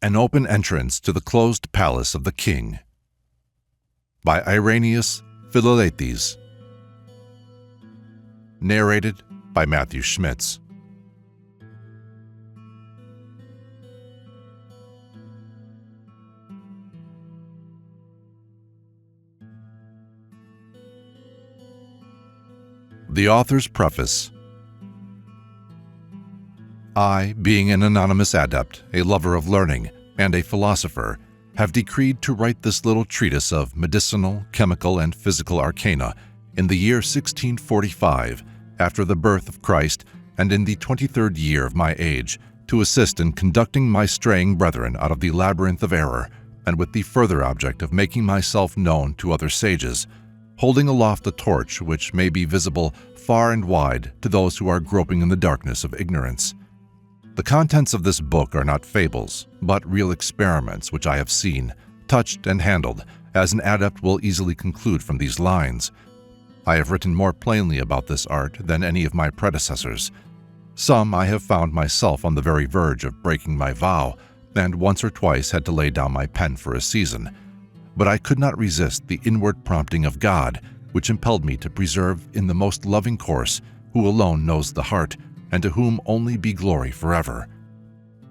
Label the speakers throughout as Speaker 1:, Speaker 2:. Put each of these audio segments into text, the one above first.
Speaker 1: An Open Entrance to the Closed Palace of the King by Irenaeus Philalethes. Narrated by Matthew Schmitz. The author's preface. I, being an anonymous adept, a lover of learning, and a philosopher, have decreed to write this little treatise of medicinal, chemical, and physical arcana in the year 1645, after the birth of Christ, and in the 23rd year of my age, to assist in conducting my straying brethren out of the labyrinth of error, and with the further object of making myself known to other sages, holding aloft a torch which may be visible far and wide to those who are groping in the darkness of ignorance. The contents of this book are not fables, but real experiments which I have seen, touched, and handled, as an adept will easily conclude from these lines. I have written more plainly about this art than any of my predecessors. Some I have found myself on the very verge of breaking my vow, and once or twice had to lay down my pen for a season. But I could not resist the inward prompting of God, which impelled me to preserve in the most loving course, who alone knows the heart, and to whom only be glory forever.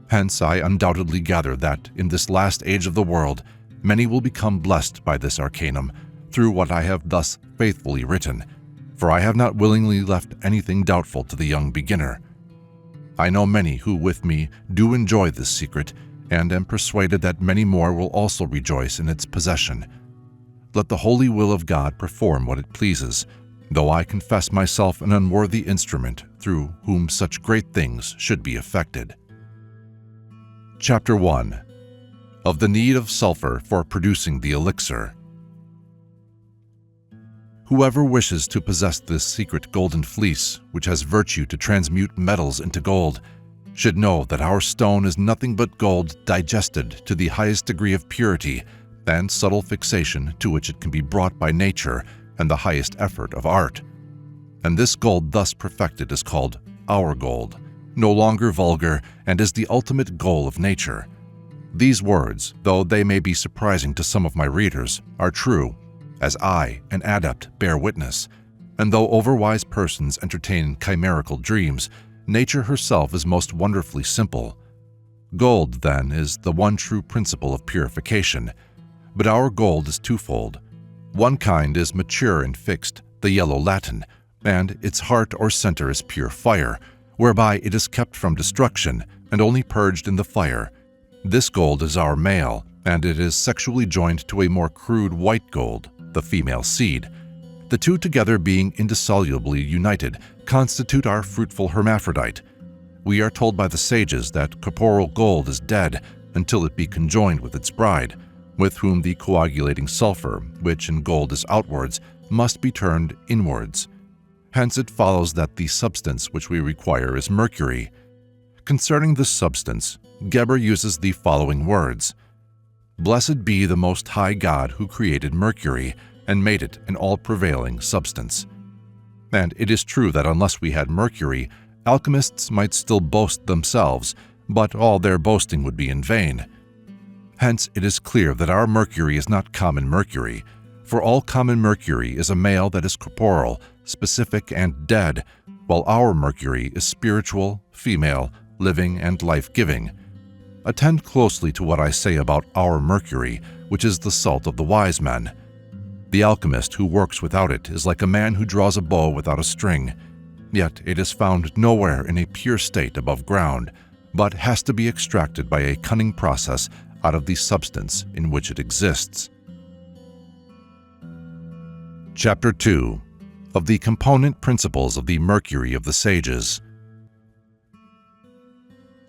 Speaker 1: Hence I undoubtedly gather that, in this last age of the world, many will become blessed by this arcanum, through what I have thus faithfully written, for I have not willingly left anything doubtful to the young beginner. I know many who with me do enjoy this secret, and am persuaded that many more will also rejoice in its possession. Let the holy will of God perform what it pleases, though I confess myself an unworthy instrument through whom such great things should be effected. Chapter 1. Of the need of sulfur for producing the elixir. Whoever wishes to possess this secret golden fleece, which has virtue to transmute metals into gold, should know that our stone is nothing but gold digested to the highest degree of purity and subtle fixation to which it can be brought by nature and the highest effort of art. And this gold thus perfected is called our gold, no longer vulgar, and is the ultimate goal of nature. These words, though they may be surprising to some of my readers, are true, as I, an adept, bear witness, and though overwise persons entertain chimerical dreams, nature herself is most wonderfully simple. Gold, then, is the one true principle of purification, but our gold is twofold. One kind is mature and fixed, the yellow latin, and its heart or center is pure fire, whereby it is kept from destruction and only purged in the fire. This gold is our male, and it is sexually joined to a more crude white gold, the female seed. The two together being indissolubly united constitute our fruitful hermaphrodite. We are told by the sages that corporeal gold is dead until it be conjoined with its bride, with whom the coagulating sulfur, which in gold is outwards, must be turned inwards. Hence it follows that the substance which we require is mercury. Concerning this substance, Geber uses the following words: "Blessed be the Most High God who created mercury and made it an all-prevailing substance." And it is true that unless we had mercury, alchemists might still boast themselves, but all their boasting would be in vain. Hence it is clear that our mercury is not common mercury, for all common mercury is a male that is corporeal, specific, and dead, while our mercury is spiritual, female, living, and life-giving. Attend closely to what I say about our mercury, which is the salt of the wise men. The alchemist who works without it is like a man who draws a bow without a string, yet it is found nowhere in a pure state above ground, but has to be extracted by a cunning process out of the substance in which it exists. Chapter 2. Of the component principles of the mercury of the sages.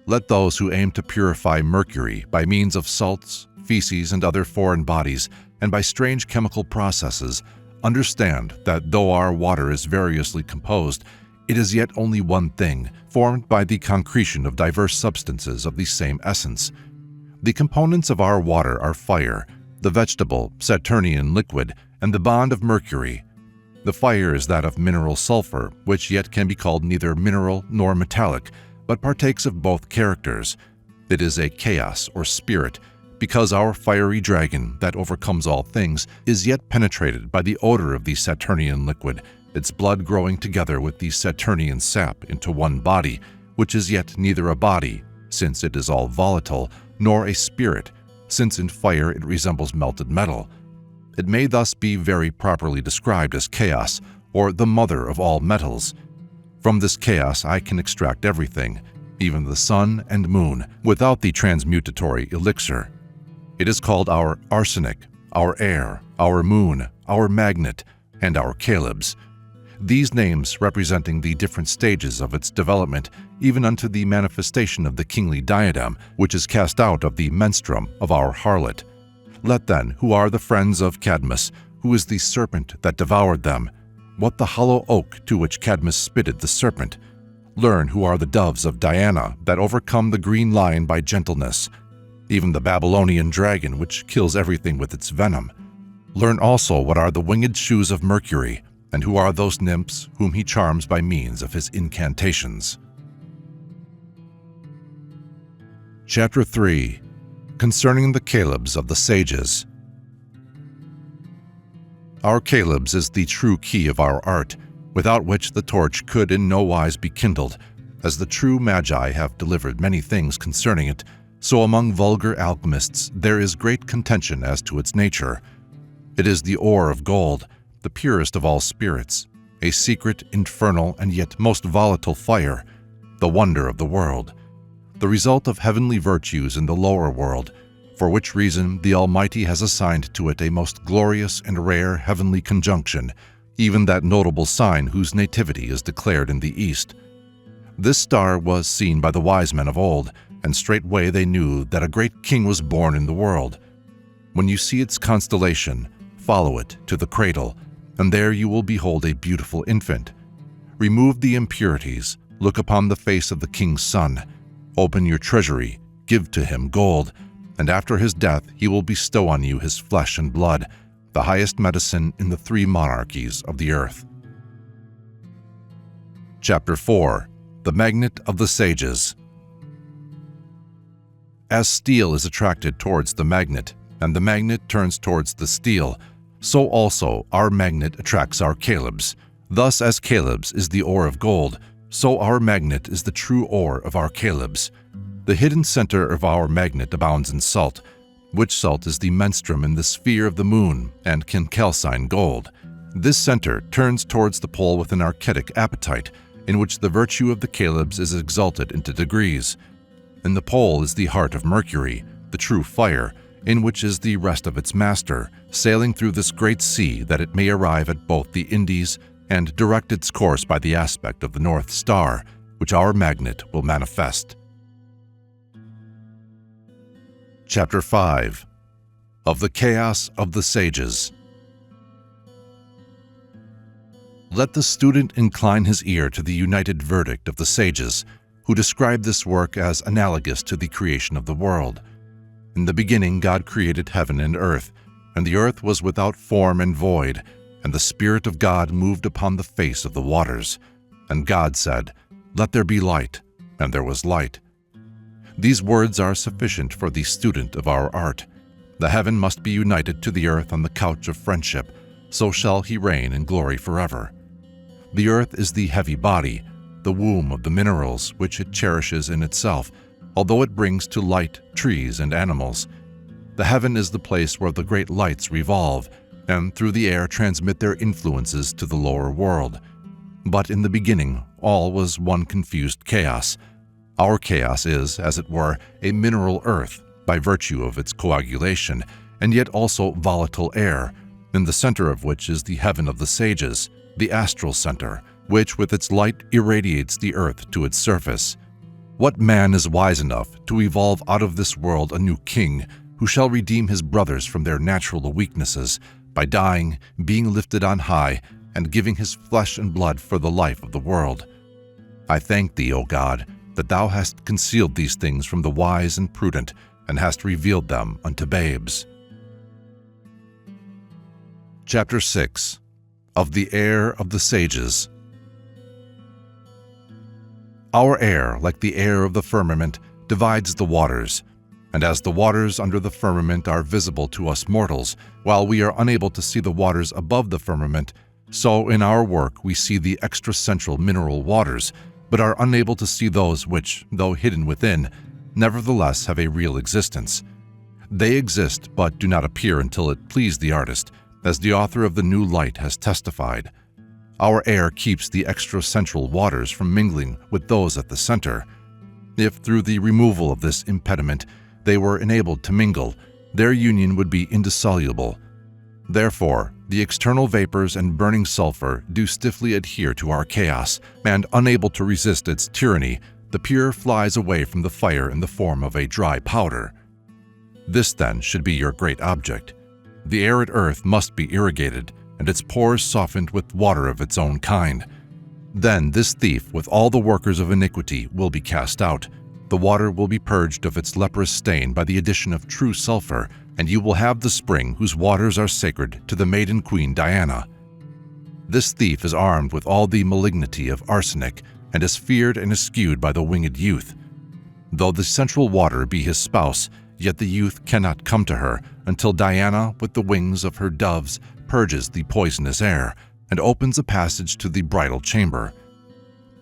Speaker 1: Let those who aim to purify mercury by means of salts, feces, and other foreign bodies, and by strange chemical processes, understand that though our water is variously composed, it is yet only one thing, formed by the concretion of diverse substances of the same essence. The components of our water are fire, the vegetable, Saturnian liquid, and the bond of mercury. The fire is that of mineral sulfur, which yet can be called neither mineral nor metallic, but partakes of both characters. It is a chaos or spirit, because our fiery dragon that overcomes all things is yet penetrated by the odor of the Saturnian liquid, its blood growing together with the Saturnian sap into one body, which is yet neither a body, since it is all volatile, nor a spirit, since in fire it resembles melted metal. It may thus be very properly described as chaos, or the mother of all metals. From this chaos I can extract everything, even the sun and moon, without the transmutatory elixir. It is called our arsenic, our air, our moon, our magnet, and our calebs. These names representing the different stages of its development, even unto the manifestation of the kingly diadem, which is cast out of the menstruum of our harlot. Let then, who are the friends of Cadmus, who is the serpent that devoured them, what the hollow oak to which Cadmus spitted the serpent, learn who are the doves of Diana that overcome the green lion by gentleness, even the Babylonian dragon which kills everything with its venom. Learn also what are the winged shoes of Mercury, and who are those nymphs whom he charms by means of his incantations. Chapter 3. Concerning the calebs of the sages. Our calebs is the true key of our art, without which the torch could in no wise be kindled, as the true magi have delivered many things concerning it, so among vulgar alchemists there is great contention as to its nature. It is the ore of gold, the purest of all spirits, a secret, infernal, and yet most volatile fire, the wonder of the world, the result of heavenly virtues in the lower world, for which reason the Almighty has assigned to it a most glorious and rare heavenly conjunction, even that notable sign whose nativity is declared in the east. This star was seen by the wise men of old, and straightway they knew that a great king was born in the world. When you see its constellation, follow it to the cradle, and there you will behold a beautiful infant. Remove the impurities, look upon the face of the king's son, open your treasury, give to him gold, and after his death he will bestow on you his flesh and blood, the highest medicine in the 3 monarchies of the earth. Chapter 4. The Magnet of the Sages. As steel is attracted towards the magnet, and the magnet turns towards the steel, so also our magnet attracts our calebs. Thus as calebs is the ore of gold, so our magnet is the true ore of our calebs. The hidden center of our magnet abounds in salt, which salt is the menstruum in the sphere of the moon and can calcine gold. This center turns towards the pole with an archetic appetite, in which the virtue of the calebs is exalted into degrees. In the pole is the heart of Mercury, the true fire, in which is the rest of its master, sailing through this great sea that it may arrive at both the Indies and direct its course by the aspect of the North Star, which our magnet will manifest. Chapter 5. Of the Chaos of the Sages. Let the student incline his ear to the united verdict of the sages, who describe this work as analogous to the creation of the world. In the beginning God created heaven and earth, and the earth was without form and void, and the Spirit of God moved upon the face of the waters. And God said, "Let there be light," and there was light. These words are sufficient for the student of our art. The heaven must be united to the earth on the couch of friendship, so shall he reign in glory forever. The earth is the heavy body, the womb of the minerals which it cherishes in itself, although it brings to light trees and animals. The heaven is the place where the great lights revolve, and through the air transmit their influences to the lower world. But in the beginning, all was one confused chaos. Our chaos is, as it were, a mineral earth, by virtue of its coagulation, and yet also volatile air, in the center of which is the heaven of the sages, the astral center, which with its light irradiates the earth to its surface. What man is wise enough to evolve out of this world a new king, who shall redeem his brothers from their natural weaknesses, by dying, being lifted on high, and giving his flesh and blood for the life of the world? I thank thee, O God, that thou hast concealed these things from the wise and prudent, and hast revealed them unto babes. Chapter 6. Of the Air of the Sages. Our air, like the air of the firmament, divides the waters. And as the waters under the firmament are visible to us mortals, while we are unable to see the waters above the firmament, so in our work we see the extracentral mineral waters, but are unable to see those which, though hidden within, nevertheless have a real existence. They exist but do not appear until it please the artist, as the author of the New Light has testified. Our air keeps the extracentral waters from mingling with those at the center. If through the removal of this impediment they were enabled to mingle, their union would be indissoluble. Therefore, the external vapors and burning sulfur do stiffly adhere to our chaos, and unable to resist its tyranny, the pure flies away from the fire in the form of a dry powder. This, then, should be your great object. The arid earth must be irrigated, and its pores softened with water of its own kind. Then this thief with all the workers of iniquity will be cast out. The water will be purged of its leprous stain by the addition of true sulfur, and you will have the spring whose waters are sacred to the maiden queen Diana. This thief is armed with all the malignity of arsenic, and is feared and eschewed by the winged youth. Though the central water be his spouse, yet the youth cannot come to her until Diana, with the wings of her doves, purges the poisonous air, and opens a passage to the bridal chamber.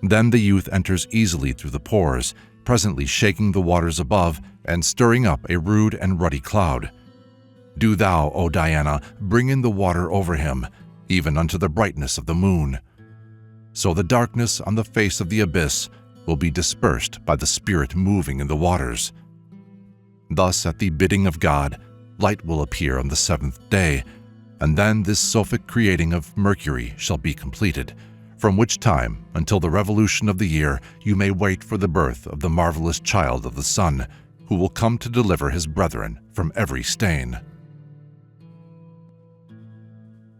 Speaker 1: Then the youth enters easily through the pores, presently shaking the waters above and stirring up a rude and ruddy cloud. Do thou, O Diana, bring in the water over him, even unto the brightness of the moon. So the darkness on the face of the abyss will be dispersed by the Spirit moving in the waters. Thus, at the bidding of God, light will appear on the seventh day, and then this Sophic creating of Mercury shall be completed, from which time, until the revolution of the year, you may wait for the birth of the marvelous child of the sun, who will come to deliver his brethren from every stain.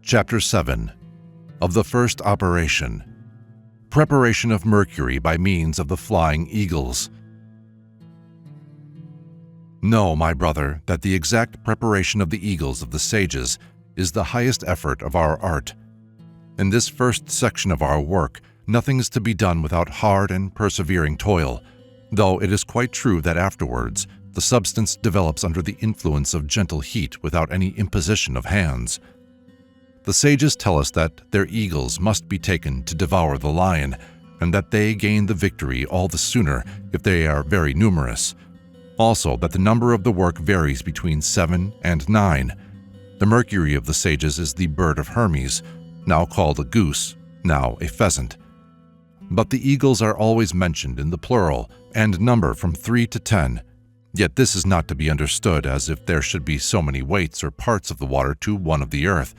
Speaker 1: Chapter 7. Of the First Operation. Preparation of Mercury by means of the flying eagles. Know, my brother, that the exact preparation of the eagles of the sages is the highest effort of our art. In this first section of our work, nothing is to be done without hard and persevering toil, though it is quite true that afterwards the substance develops under the influence of gentle heat without any imposition of hands. The sages tell us that their eagles must be taken to devour the lion, and that they gain the victory all the sooner if they are very numerous. Also that the number of the work varies between 7 and 9. The Mercury of the sages is the bird of Hermes, now called a goose, now a pheasant. But the eagles are always mentioned in the plural and number from 3 to 10. Yet this is not to be understood as if there should be so many weights or parts of the water to one of the earth,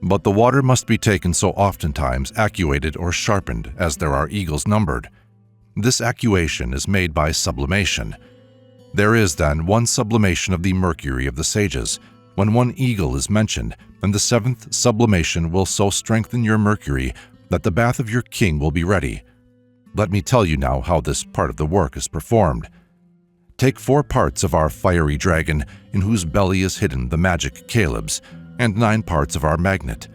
Speaker 1: but the water must be taken so oftentimes actuated or sharpened as there are eagles numbered. This actuation is made by sublimation. There is then one sublimation of the Mercury of the sages, when one eagle is mentioned, and the 7th sublimation will so strengthen your Mercury that the bath of your king will be ready. Let me tell you now how this part of the work is performed. Take 4 parts of our fiery dragon, in whose belly is hidden the magic calebs, and 9 parts of our magnet.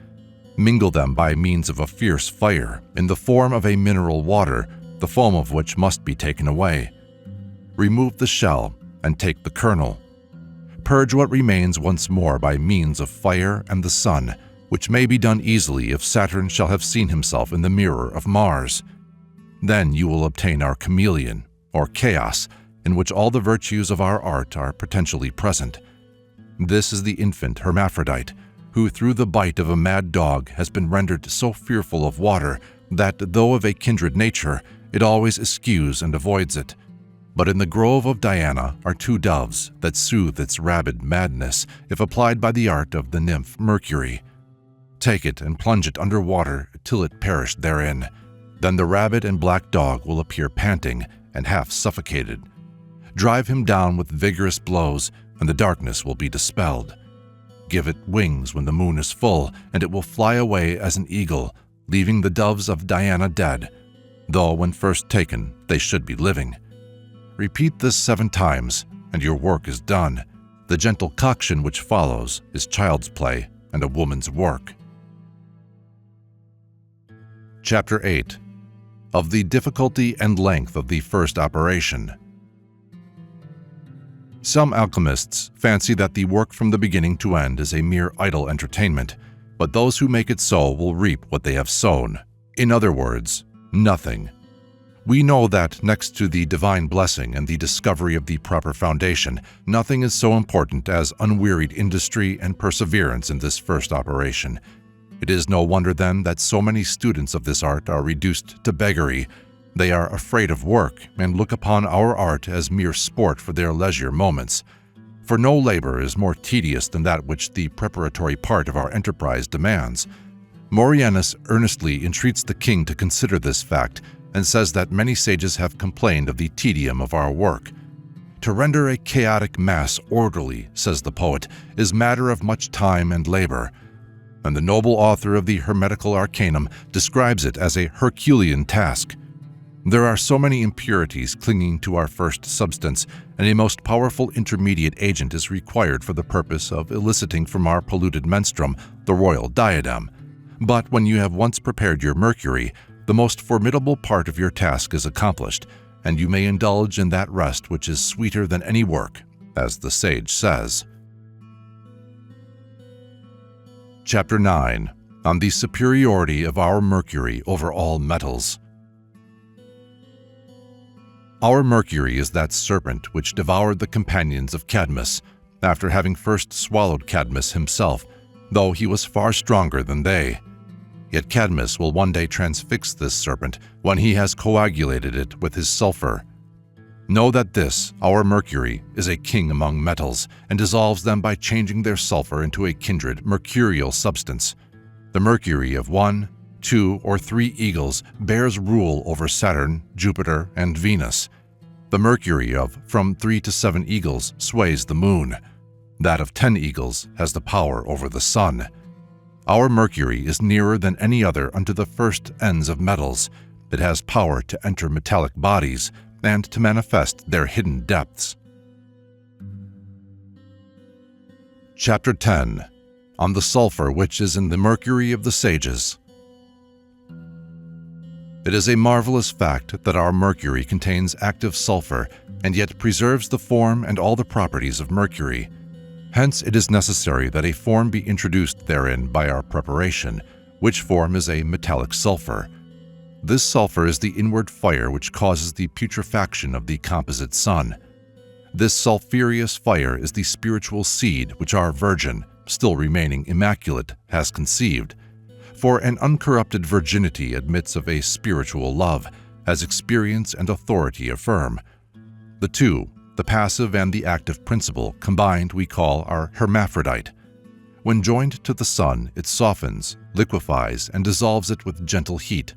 Speaker 1: Mingle them by means of a fierce fire, in the form of a mineral water, the foam of which must be taken away. Remove the shell, and take the kernel. Purge what remains once more by means of fire and the sun, which may be done easily if Saturn shall have seen himself in the mirror of Mars. Then you will obtain our chameleon, or chaos, in which all the virtues of our art are potentially present. This is the infant hermaphrodite, who through the bite of a mad dog has been rendered so fearful of water that, though of a kindred nature, it always eschews and avoids it. But in the grove of Diana are 2 doves that soothe its rabid madness if applied by the art of the nymph Mercury. Take it and plunge it under water till it perish therein. Then the rabid and black dog will appear panting and half suffocated. Drive him down with vigorous blows, and the darkness will be dispelled. Give it wings when the moon is full, and it will fly away as an eagle, leaving the doves of Diana dead, though when first taken they should be living. Repeat this 7 times, and your work is done. The gentle coction which follows is child's play and a woman's work. Chapter 8. Of the difficulty and length of the first operation. Some alchemists fancy that the work from the beginning to end is a mere idle entertainment, but those who make it so will reap what they have sown. In other words, nothing. We know that next to the divine blessing and the discovery of the proper foundation, nothing is so important as unwearied industry and perseverance in this first operation. It is no wonder then that so many students of this art are reduced to beggary. They are afraid of work and look upon our art as mere sport for their leisure moments. For no labor is more tedious than that which the preparatory part of our enterprise demands. Morianus earnestly entreats the king to consider this fact and says that many sages have complained of the tedium of our work. To render a chaotic mass orderly, says the poet, is matter of much time and labor. And the noble author of the Hermetical Arcanum describes it as a Herculean task. There are so many impurities clinging to our first substance, and a most powerful intermediate agent is required for the purpose of eliciting from our polluted menstruum the royal diadem. But when you have once prepared your mercury, the most formidable part of your task is accomplished, and you may indulge in that rest which is sweeter than any work, as the sage says. Chapter 9. On the superiority of our mercury over all metals. Our mercury is that serpent which devoured the companions of Cadmus, after having first swallowed Cadmus himself, though he was far stronger than they. Yet Cadmus will one day transfix this serpent when he has coagulated it with his sulfur. Know that this, our mercury, is a king among metals, and dissolves them by changing their sulfur into a kindred mercurial substance. The mercury of 1, 2, or 3 eagles bears rule over Saturn, Jupiter, and Venus. The mercury of from 3 to 7 eagles sways the moon. That of 10 eagles has the power over the sun. Our mercury is nearer than any other unto the first ends of metals. It has power to enter metallic bodies and to manifest their hidden depths. Chapter 10. On the sulfur which is in the mercury of the sages. It is a marvelous fact that our mercury contains active sulfur and yet preserves the form and all the properties of mercury. Hence it is necessary that a form be introduced therein by our preparation, which form is a metallic sulfur. This sulfur is the inward fire which causes the putrefaction of the composite sun. This sulphureous fire is the spiritual seed which our virgin, still remaining immaculate, has conceived. For an uncorrupted virginity admits of a spiritual love, as experience and authority affirm. The two, the passive and the active principle, combined we call our hermaphrodite. When joined to the sun, it softens, liquefies, and dissolves it with gentle heat.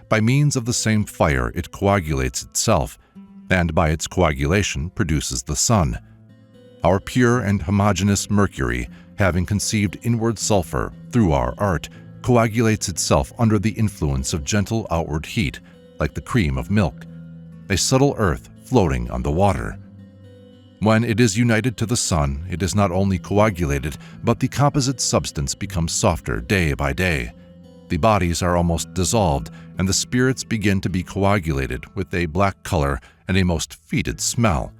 Speaker 1: By means of the same fire it coagulates itself, and by its coagulation produces the sun. Our pure and homogeneous mercury, having conceived inward sulfur through our art, coagulates itself under the influence of gentle outward heat, like the cream of milk, a subtle earth floating on the water. When it is united to the sun, it is not only coagulated, but the composite substance becomes softer day by day. The bodies are almost dissolved, and the spirits begin to be coagulated with a black color and a most fetid smell.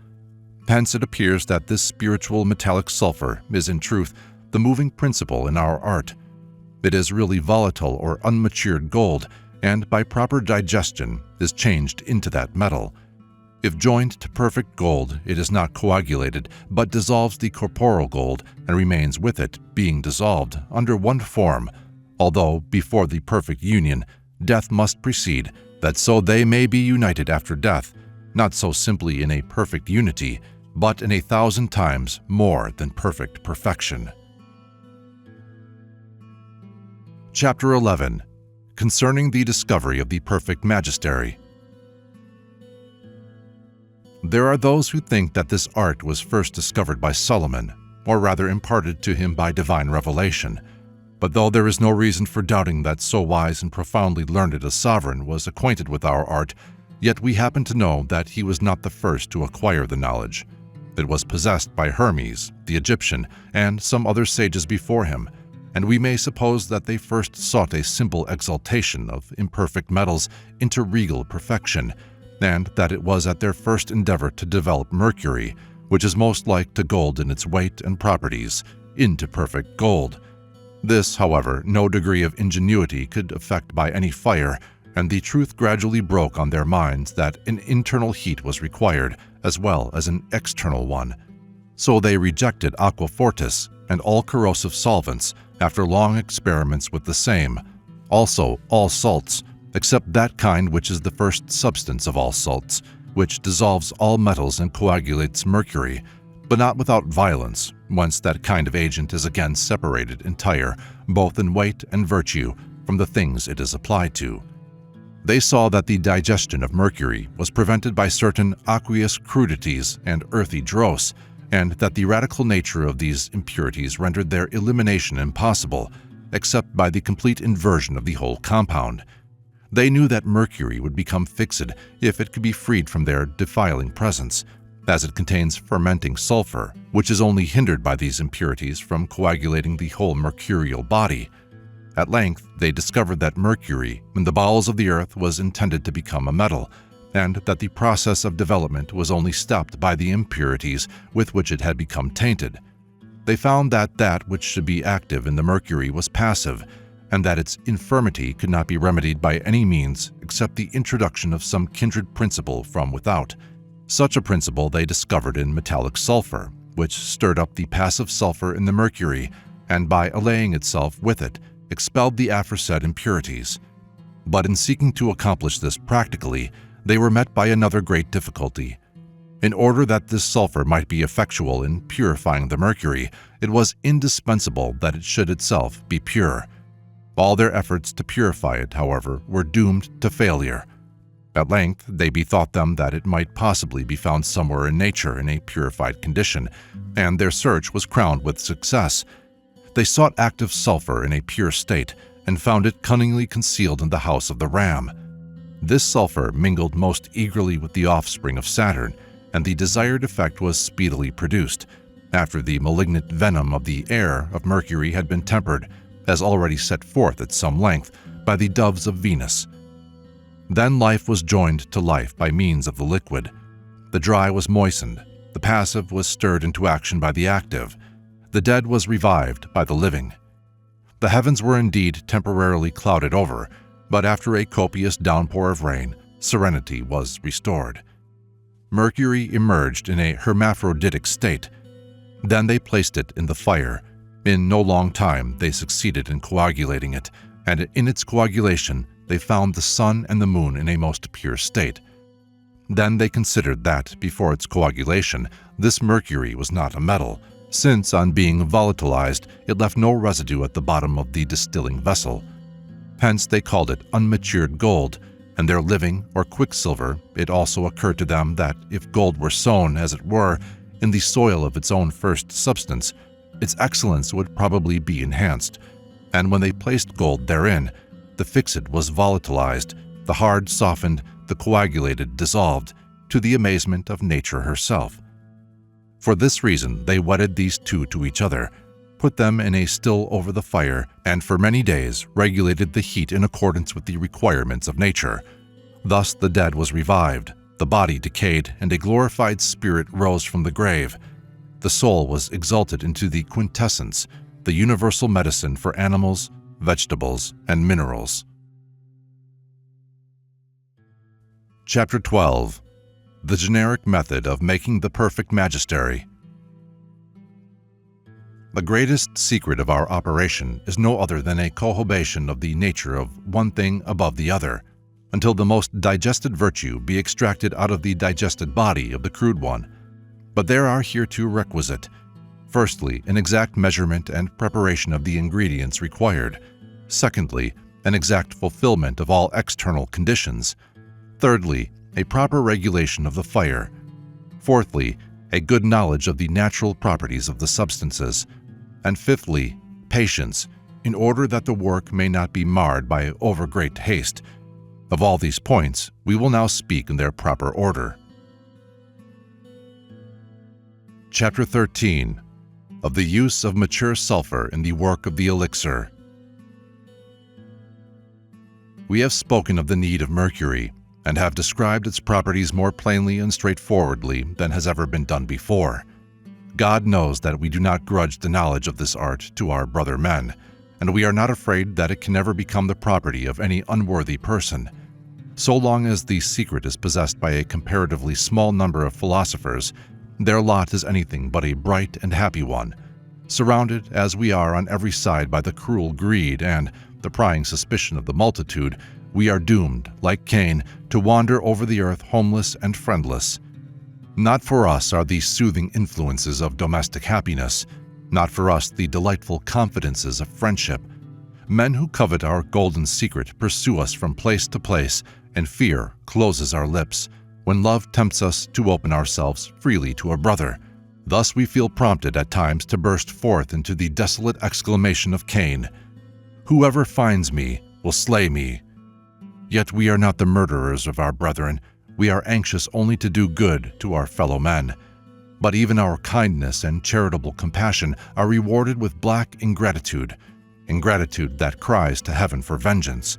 Speaker 1: Hence it appears that this spiritual metallic sulfur is in truth the moving principle in our art. It is really volatile or unmatured gold, and by proper digestion is changed into that metal. If joined to perfect gold, it is not coagulated, but dissolves the corporeal gold and remains with it, being dissolved, under one form, although before the perfect union, death must precede, that so they may be united after death, not so simply in a perfect unity, but in 1,000 times more than perfect perfection. Chapter 11. Concerning the discovery of the perfect magistery. There are those who think that this art was first discovered by Solomon, or rather imparted to him by divine revelation. But though there is no reason for doubting that so wise and profoundly learned a sovereign was acquainted with our art, yet we happen to know that he was not the first to acquire the knowledge. It was possessed by Hermes, the Egyptian, and some other sages before him, and we may suppose that they first sought a simple exaltation of imperfect metals into regal perfection, and that it was at their first endeavor to develop mercury, which is most like to gold in its weight and properties, into perfect gold. This, however, no degree of ingenuity could effect by any fire, and the truth gradually broke on their minds that an internal heat was required, as well as an external one. So they rejected aqua fortis and all corrosive solvents after long experiments with the same, also all salts, except that kind which is the first substance of all salts, which dissolves all metals and coagulates mercury, but not without violence, whence that kind of agent is again separated entire, both in weight and virtue, from the things it is applied to. They saw that the digestion of mercury was prevented by certain aqueous crudities and earthy dross, and that the radical nature of these impurities rendered their elimination impossible, except by the complete inversion of the whole compound. They knew that mercury would become fixed if it could be freed from their defiling presence, as it contains fermenting sulfur, which is only hindered by these impurities from coagulating the whole mercurial body. At length, they discovered that mercury in the bowels of the earth was intended to become a metal, and that the process of development was only stopped by the impurities with which it had become tainted. They found that that which should be active in the mercury was passive, and that its infirmity could not be remedied by any means except the introduction of some kindred principle from without. Such a principle they discovered in metallic sulfur, which stirred up the passive sulfur in the mercury, and by allaying itself with it, expelled the aforesaid impurities. But in seeking to accomplish this practically, they were met by another great difficulty. In order that this sulfur might be effectual in purifying the mercury, it was indispensable that it should itself be pure. All their efforts to purify it, however, were doomed to failure. At length, they bethought them that it might possibly be found somewhere in nature in a purified condition, and their search was crowned with success. They sought active sulfur in a pure state, and found it cunningly concealed in the house of the ram. This sulfur mingled most eagerly with the offspring of Saturn, and the desired effect was speedily produced, after the malignant venom of the air of Mercury had been tempered, as already set forth at some length, by the doves of Venus. Then life was joined to life by means of the liquid. The dry was moistened, the passive was stirred into action by the active, the dead was revived by the living. The heavens were indeed temporarily clouded over, but after a copious downpour of rain, serenity was restored. Mercury emerged in a hermaphroditic state. Then they placed it in the fire. In no long time they succeeded in coagulating it, and in its coagulation they found the sun and the moon in a most pure state. Then they considered that, before its coagulation, this mercury was not a metal, since on being volatilized it left no residue at the bottom of the distilling vessel. Hence they called it unmatured gold, and their living, or quicksilver. It also occurred to them that if gold were sown, as it were, in the soil of its own first substance, its excellence would probably be enhanced, and when they placed gold therein, the fixed was volatilized, the hard softened, the coagulated dissolved, to the amazement of nature herself. For this reason they wedded these two to each other, put them in a still over the fire, and for many days regulated the heat in accordance with the requirements of nature. Thus the dead was revived, the body decayed, and a glorified spirit rose from the grave. The soul was exalted into the quintessence, the universal medicine for animals, vegetables, and minerals. Chapter 12. The generic method of making the perfect magistery. The greatest secret of our operation is no other than a cohobation of the nature of one thing above the other, until the most digested virtue be extracted out of the digested body of the crude one. But there are here two requisite. Firstly, an exact measurement and preparation of the ingredients required. Secondly, an exact fulfillment of all external conditions. Thirdly, a proper regulation of the fire. Fourthly, a good knowledge of the natural properties of the substances. And fifthly, patience, in order that the work may not be marred by overgreat haste. Of all these points, we will now speak in their proper order. Chapter 13. Of the use of mature sulfur in the work of the elixir. We have spoken of the need of mercury, and have described its properties more plainly and straightforwardly than has ever been done before. God knows that we do not grudge the knowledge of this art to our brother men, and we are not afraid that it can never become the property of any unworthy person. So long as the secret is possessed by a comparatively small number of philosophers, their lot is anything but a bright and happy one. Surrounded as we are on every side by the cruel greed and the prying suspicion of the multitude, we are doomed, like Cain, to wander over the earth homeless and friendless. Not for us are these soothing influences of domestic happiness, not for us the delightful confidences of friendship. Men who covet our golden secret pursue us from place to place, and fear closes our lips when love tempts us to open ourselves freely to a brother. Thus we feel prompted at times to burst forth into the desolate exclamation of Cain, "Whoever finds me will slay me." Yet we are not the murderers of our brethren. We are anxious only to do good to our fellow men. But even our kindness and charitable compassion are rewarded with black ingratitude, ingratitude that cries to heaven for vengeance.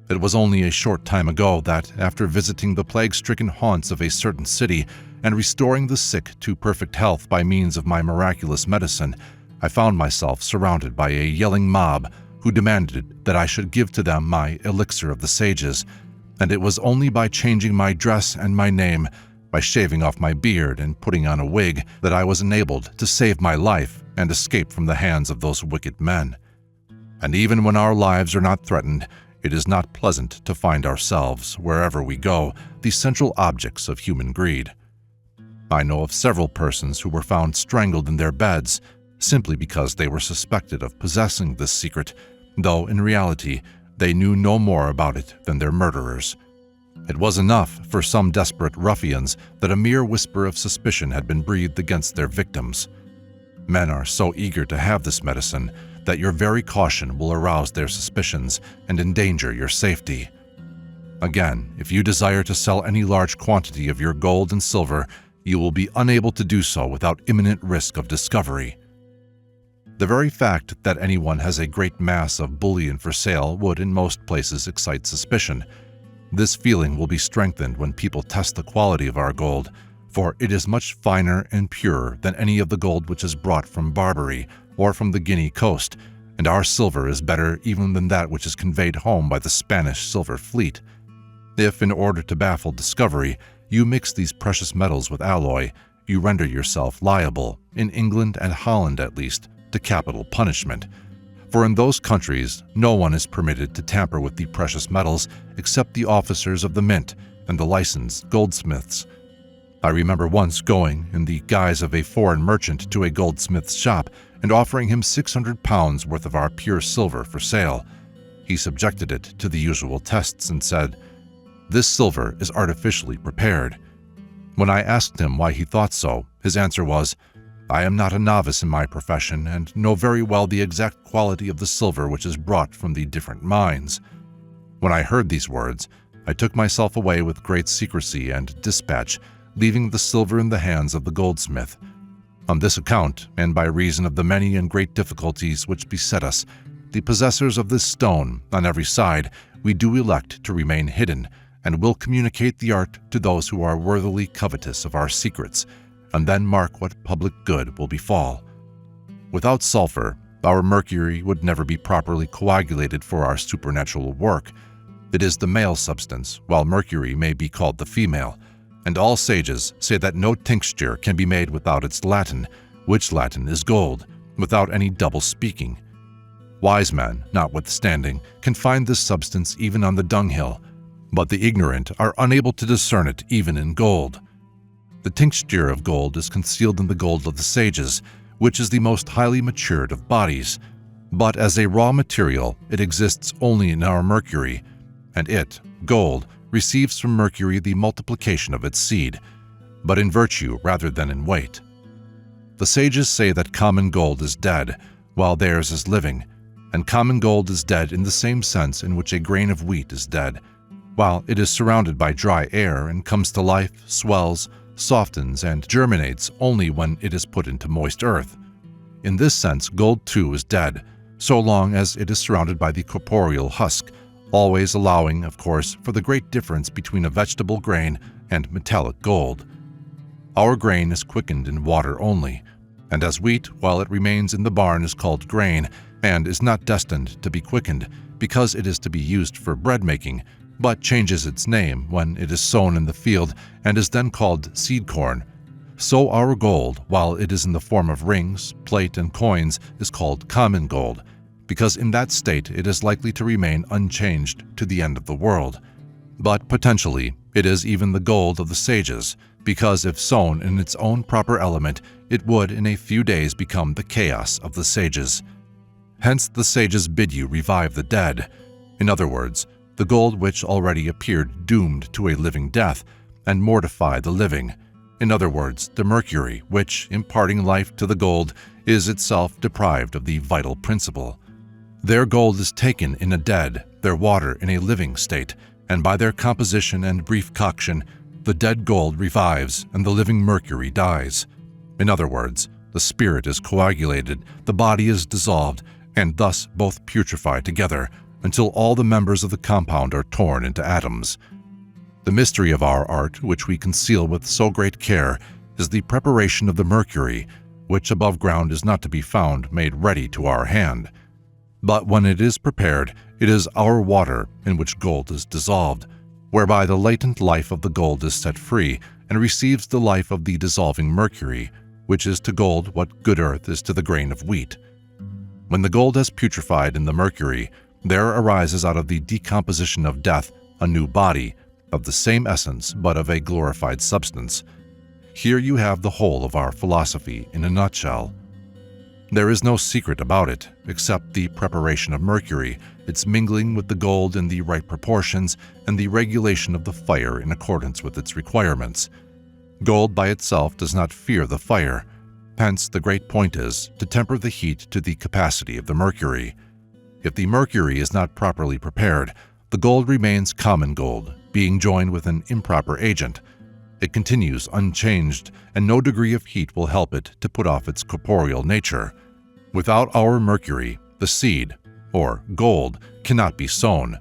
Speaker 1: It was only a short time ago that, after visiting the plague-stricken haunts of a certain city and restoring the sick to perfect health by means of my miraculous medicine, I found myself surrounded by a yelling mob who demanded that I should give to them my elixir of the sages, and it was only by changing my dress and my name, by shaving off my beard and putting on a wig, that I was enabled to save my life and escape from the hands of those wicked men. And even when our lives are not threatened, it is not pleasant to find ourselves, wherever we go, the central objects of human greed. I know of several persons who were found strangled in their beds simply because they were suspected of possessing this secret, though in reality they knew no more about it than their murderers. It was enough for some desperate ruffians that a mere whisper of suspicion had been breathed against their victims. Men are so eager to have this medicine that your very caution will arouse their suspicions and endanger your safety. Again, if you desire to sell any large quantity of your gold and silver, you will be unable to do so without imminent risk of discovery. The very fact that anyone has a great mass of bullion for sale would in most places excite suspicion. This feeling will be strengthened when people test the quality of our gold, for it is much finer and purer than any of the gold which is brought from Barbary or from the Guinea coast, and our silver is better even than that which is conveyed home by the Spanish silver fleet. If, in order to baffle discovery, you mix these precious metals with alloy, you render yourself liable, in England and Holland at least, to capital punishment. For in those countries, no one is permitted to tamper with the precious metals except the officers of the mint and the licensed goldsmiths. I remember once going, in the guise of a foreign merchant, to a goldsmith's shop and offering him 600 pounds worth of our pure silver for sale. He subjected it to the usual tests and said, "This silver is artificially prepared." When I asked him why he thought so, his answer was, "I am not a novice in my profession and know very well the exact quality of the silver which is brought from the different mines." When I heard these words, I took myself away with great secrecy and dispatch, leaving the silver in the hands of the goldsmith. On this account, and by reason of the many and great difficulties which beset us, the possessors of this stone, on every side, we do elect to remain hidden, and will communicate the art to those who are worthily covetous of our secrets, and then mark what public good will befall. Without sulfur, our mercury would never be properly coagulated for our supernatural work. It is the male substance, while mercury may be called the female, and all sages say that no tincture can be made without its Latin, which Latin is gold, without any double speaking. Wise men, notwithstanding, can find this substance even on the dunghill, but the ignorant are unable to discern it even in gold. The tincture of gold is concealed in the gold of the sages, which is the most highly matured of bodies, but as a raw material it exists only in our mercury, and it, gold, receives from mercury the multiplication of its seed, but in virtue rather than in weight. The sages say that common gold is dead, while theirs is living, and common gold is dead in the same sense in which a grain of wheat is dead, while it is surrounded by dry air and comes to life, swells, softens, and germinates only when it is put into moist earth. In this sense, gold too is dead, so long as it is surrounded by the corporeal husk, always allowing, of course, for the great difference between a vegetable grain and metallic gold. Our grain is quickened in water only, and as wheat, while it remains in the barn, is called grain and is not destined to be quickened because it is to be used for bread making, but changes its name when it is sown in the field and is then called seed corn. So our gold, while it is in the form of rings, plate, and coins, is called common gold, because in that state it is likely to remain unchanged to the end of the world. But potentially, it is even the gold of the sages, because if sown in its own proper element, it would in a few days become the chaos of the sages. Hence the sages bid you revive the dead. In other words, the gold which already appeared doomed to a living death, and mortify the living. In other words, the mercury, which, imparting life to the gold, is itself deprived of the vital principle. Their gold is taken in a dead, their water in a living state, and by their composition and brief coction, the dead gold revives and the living mercury dies. In other words, the spirit is coagulated, the body is dissolved, and thus both putrefy together, until all the members of the compound are torn into atoms. The mystery of our art, which we conceal with so great care, is the preparation of the mercury, which above ground is not to be found made ready to our hand. But when it is prepared, it is our water in which gold is dissolved, whereby the latent life of the gold is set free and receives the life of the dissolving mercury, which is to gold what good earth is to the grain of wheat. When the gold has putrefied in the mercury, there arises out of the decomposition of death a new body, of the same essence but of a glorified substance. Here you have the whole of our philosophy in a nutshell. There is no secret about it, except the preparation of mercury, its mingling with the gold in the right proportions, and the regulation of the fire in accordance with its requirements. Gold by itself does not fear the fire. Hence, the great point is to temper the heat to the capacity of the mercury. If the mercury is not properly prepared, the gold remains common gold, being joined with an improper agent. It continues unchanged, and no degree of heat will help it to put off its corporeal nature. Without our mercury, the seed, or gold, cannot be sown,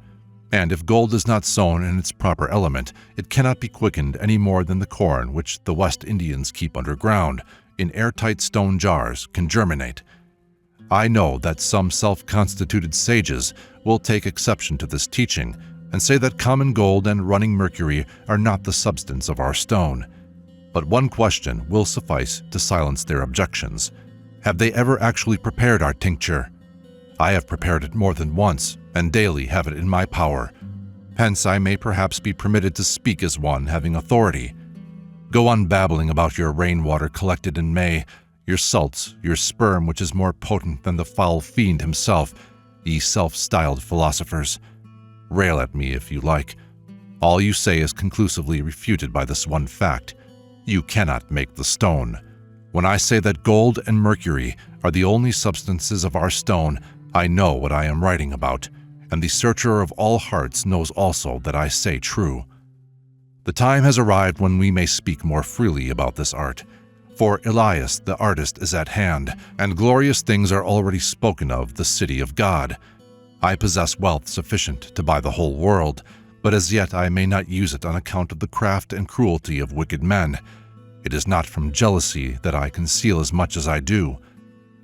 Speaker 1: and if gold is not sown in its proper element, it cannot be quickened any more than the corn which the West Indians keep underground, in airtight stone jars, can germinate. I know that some self-constituted sages will take exception to this teaching and say that common gold and running mercury are not the substance of our stone. But one question will suffice to silence their objections. Have they ever actually prepared our tincture? I have prepared it more than once, and daily have it in my power. Hence I may perhaps be permitted to speak as one having authority. Go on babbling about your rainwater collected in May, your salts, your sperm which is more potent than the foul fiend himself, ye self-styled philosophers. Rail at me if you like. All you say is conclusively refuted by this one fact. You cannot make the stone. When I say that gold and mercury are the only substances of our stone, I know what I am writing about, and the searcher of all hearts knows also that I say true. The time has arrived when we may speak more freely about this art, for Elias the artist is at hand, and glorious things are already spoken of the city of God. I possess wealth sufficient to buy the whole world, but as yet I may not use it on account of the craft and cruelty of wicked men. It is not from jealousy that I conceal as much as I do.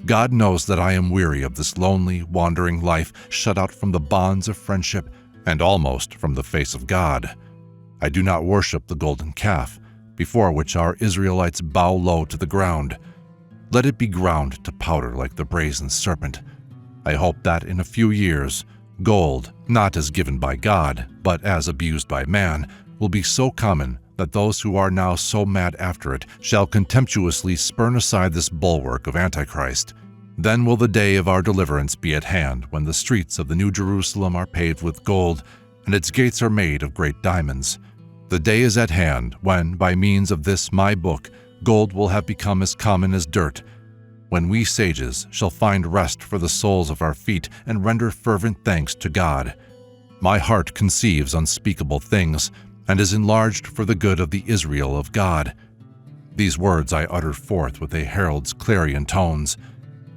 Speaker 1: God knows that I am weary of this lonely, wandering life, shut out from the bonds of friendship and almost from the face of God. I do not worship the golden calf, before which our Israelites bow low to the ground. Let it be ground to powder like the brazen serpent. I hope that in a few years, gold, not as given by God, but as abused by man, will be so common that those who are now so mad after it shall contemptuously spurn aside this bulwark of Antichrist. Then will the day of our deliverance be at hand, when the streets of the New Jerusalem are paved with gold, and its gates are made of great diamonds. The day is at hand when, by means of this my book, gold will have become as common as dirt, when we sages shall find rest for the soles of our feet and render fervent thanks to God. My heart conceives unspeakable things, and is enlarged for the good of the Israel of God. These words I utter forth with a herald's clarion tones.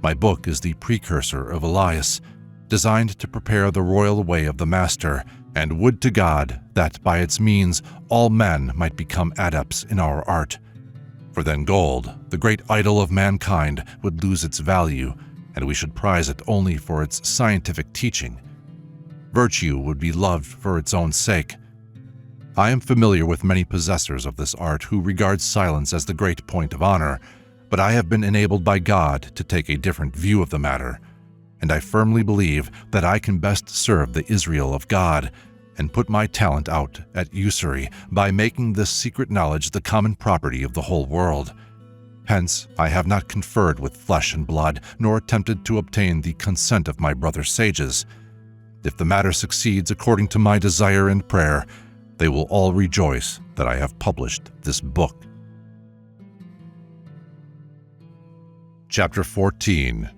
Speaker 1: My book is the precursor of Elias. designed to prepare the royal way of the Master, and would to God that by its means all men might become adepts in our art. For then gold, the great idol of mankind, would lose its value, and we should prize it only for its scientific teaching. Virtue would be loved for its own sake. I am familiar with many possessors of this art who regard silence as the great point of honor, but I have been enabled by God to take a different view of the matter, and I firmly believe that I can best serve the Israel of God and put my talent out at usury by making this secret knowledge the common property of the whole world. Hence, I have not conferred with flesh and blood, nor attempted to obtain the consent of my brother sages. If the matter succeeds according to my desire and prayer, they will all rejoice that I have published this book. Chapter 14.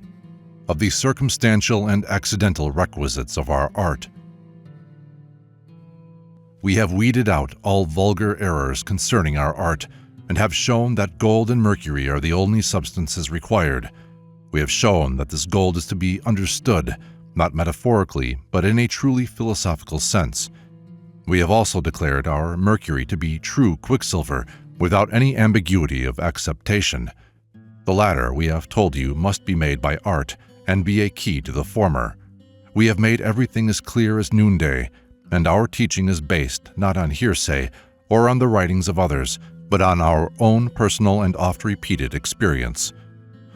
Speaker 1: Of the circumstantial and accidental requisites of our art. We have weeded out all vulgar errors concerning our art, and have shown that gold and mercury are the only substances required. We have shown that this gold is to be understood, not metaphorically, but in a truly philosophical sense. We have also declared our mercury to be true quicksilver, without any ambiguity of acceptation. The latter, we have told you, must be made by art, and be a key to the former. We have made everything as clear as noonday, and our teaching is based not on hearsay or on the writings of others, but on our own personal and oft-repeated experience.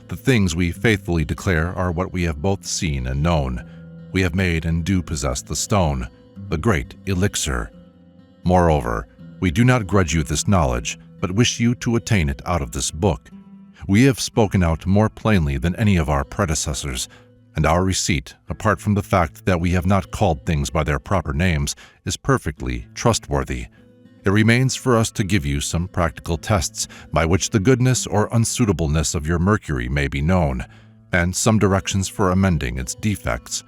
Speaker 1: The things we faithfully declare are what we have both seen and known. We have made and do possess the stone, the great elixir. Moreover, we do not grudge you this knowledge, but wish you to attain it out of this book. We have spoken out more plainly than any of our predecessors, and our receipt, apart from the fact that we have not called things by their proper names, is perfectly trustworthy. It remains for us to give you some practical tests by which the goodness or unsuitableness of your mercury may be known, and some directions for amending its defects.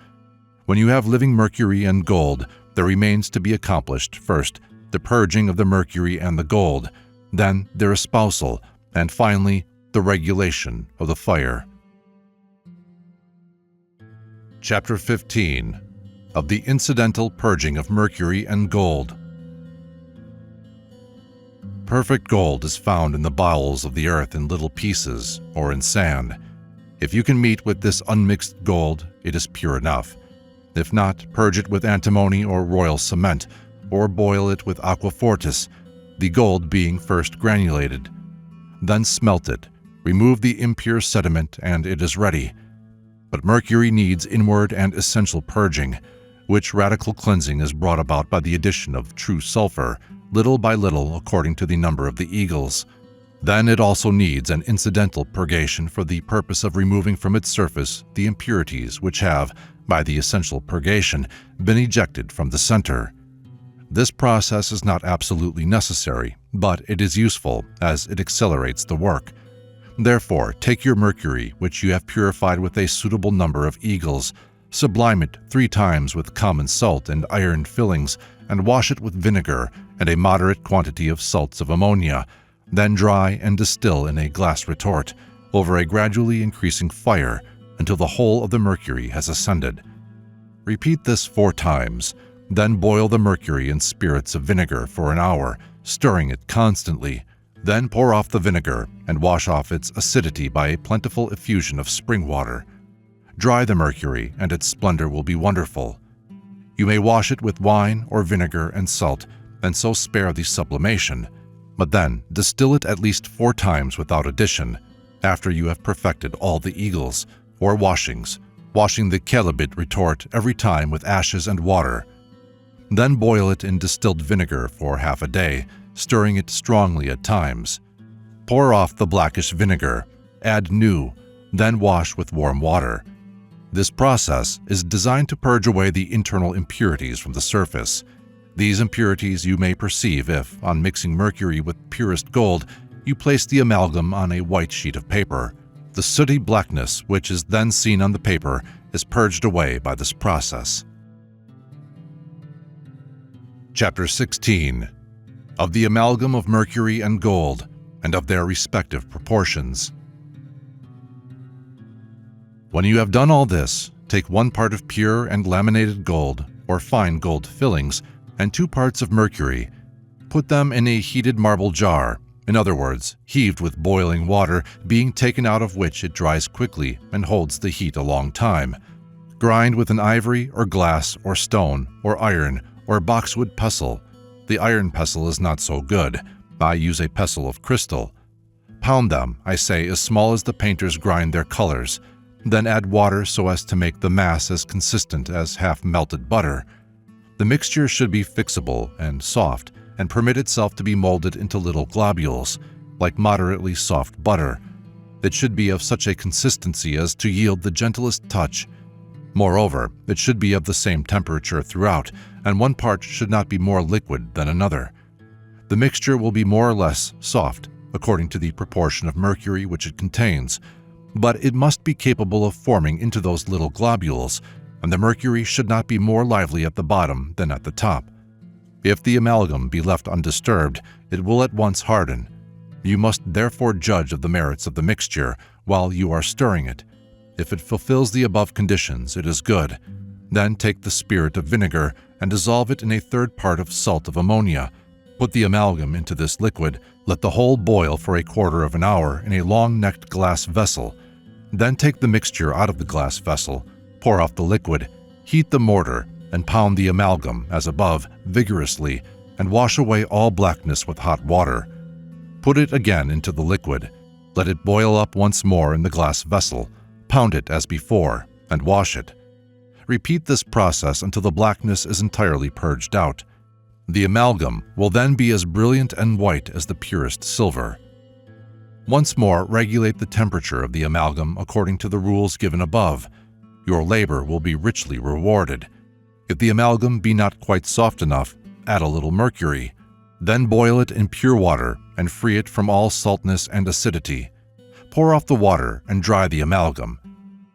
Speaker 1: When you have living mercury and gold, there remains to be accomplished, first, the purging of the mercury and the gold, then their espousal, and finally, the regulation of the fire. Chapter 15. Of the incidental purging of mercury and gold. Perfect gold is found in the bowels of the earth in little pieces, or in sand. If you can meet with this unmixed gold, it is pure enough. If not, purge it with antimony or royal cement, or boil it with aqua fortis, the gold being first granulated. Then smelt it, remove the impure sediment, and it is ready. But mercury needs inward and essential purging, which radical cleansing is brought about by the addition of true sulfur, little by little according to the number of the eagles. Then it also needs an incidental purgation for the purpose of removing from its surface the impurities which have, by the essential purgation, been ejected from the center. This process is not absolutely necessary, but it is useful as it accelerates the work. Therefore, take your mercury, which you have purified with a suitable number of eagles, sublime it 3 times with common salt and iron fillings, and wash it with vinegar and a moderate quantity of salts of ammonia, then dry and distill in a glass retort, over a gradually increasing fire, until the whole of the mercury has ascended. Repeat this 4 times, then boil the mercury in spirits of vinegar for an hour, stirring it constantly. Then pour off the vinegar and wash off its acidity by a plentiful effusion of spring water. Dry the mercury, and its splendor will be wonderful. You may wash it with wine or vinegar and salt, and so spare the sublimation, but then distill it at least 4 times without addition, after you have perfected all the eagles, or washings, washing the kelebit retort every time with ashes and water. Then boil it in distilled vinegar for half a day, stirring it strongly at times. Pour off the blackish vinegar, add new, then wash with warm water. This process is designed to purge away the internal impurities from the surface. These impurities you may perceive if, on mixing mercury with purest gold, you place the amalgam on a white sheet of paper. The sooty blackness which is then seen on the paper is purged away by this process. Chapter 16. Of the amalgam of mercury and gold, and of their respective proportions. When you have done all this, take 1 part of pure and laminated gold or fine gold fillings and 2 parts of mercury. Put them in a heated marble jar, in other words, heaved with boiling water, being taken out of which it dries quickly and holds the heat a long time. Grind with an ivory or glass or stone or iron or boxwood pestle. The iron pestle is not so good. I use a pestle of crystal. Pound them, I say, as small as the painters grind their colors. Then add water so as to make the mass as consistent as half-melted butter. The mixture should be fixable and soft and permit itself to be molded into little globules, like moderately soft butter. It should be of such a consistency as to yield the gentlest touch. Moreover, it should be of the same temperature throughout, and 1 part should not be more liquid than another. The mixture will be more or less soft, according to the proportion of mercury which it contains, but it must be capable of forming into those little globules, and the mercury should not be more lively at the bottom than at the top. If the amalgam be left undisturbed, it will at once harden. You must therefore judge of the merits of the mixture while you are stirring it. If it fulfills the above conditions, it is good. Then take the spirit of vinegar and dissolve it in a 3rd part of salt of ammonia. Put the amalgam into this liquid, let the whole boil for a 1/4 of an hour in a long-necked glass vessel. Then take the mixture out of the glass vessel, pour off the liquid, heat the mortar, and pound the amalgam, as above, vigorously, and wash away all blackness with hot water. Put it again into the liquid, let it boil up once more in the glass vessel, pound it as before, and wash it. Repeat this process until the blackness is entirely purged out. The amalgam will then be as brilliant and white as the purest silver. Once more, regulate the temperature of the amalgam according to the rules given above. Your labor will be richly rewarded. If the amalgam be not quite soft enough, add a little mercury. Then boil it in pure water and free it from all saltness and acidity. Pour off the water and dry the amalgam.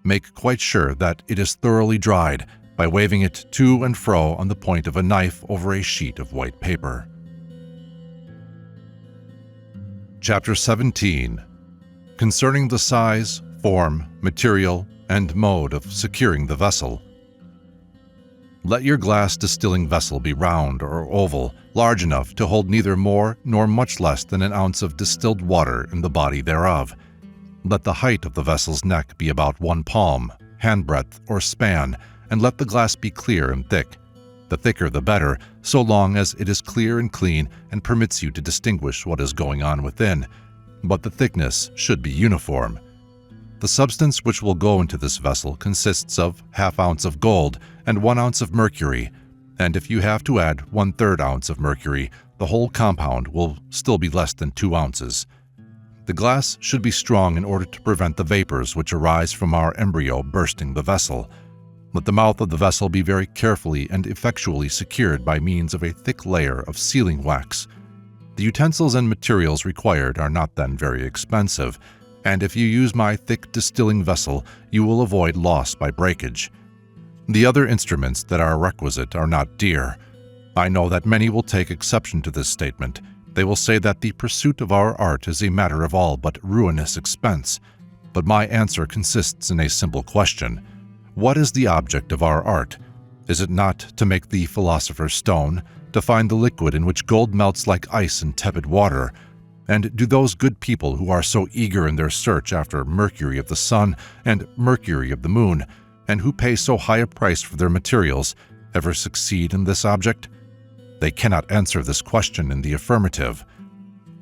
Speaker 1: Make quite sure that it is thoroughly dried by waving it to and fro on the point of a knife over a sheet of white paper. Chapter 17. Concerning the size, form, material, and mode of securing the vessel. Let your glass distilling vessel be round or oval, large enough to hold neither more nor much less than an ounce of distilled water in the body thereof. Let the height of the vessel's neck be about 1 palm, handbreadth or span, and let the glass be clear and thick. The thicker the better, so long as it is clear and clean and permits you to distinguish what is going on within, but the thickness should be uniform. The substance which will go into this vessel consists of 1/2 ounce of gold and 1 ounce of mercury, and if you have to add 1/3 ounce of mercury, the whole compound will still be less than 2 ounces. The glass should be strong in order to prevent the vapors which arise from our embryo bursting the vessel. Let the mouth of the vessel be very carefully and effectually secured by means of a thick layer of sealing wax. The utensils and materials required are not then very expensive, and if you use my thick distilling vessel, you will avoid loss by breakage. The other instruments that are requisite are not dear. I know that many will take exception to this statement. They will say that the pursuit of our art is a matter of all but ruinous expense. But my answer consists in a simple question. What is the object of our art? Is it not to make the philosopher's stone, to find the liquid in which gold melts like ice in tepid water? And do those good people who are so eager in their search after mercury of the sun and mercury of the moon, and who pay so high a price for their materials, ever succeed in this object? They cannot answer this question in the affirmative.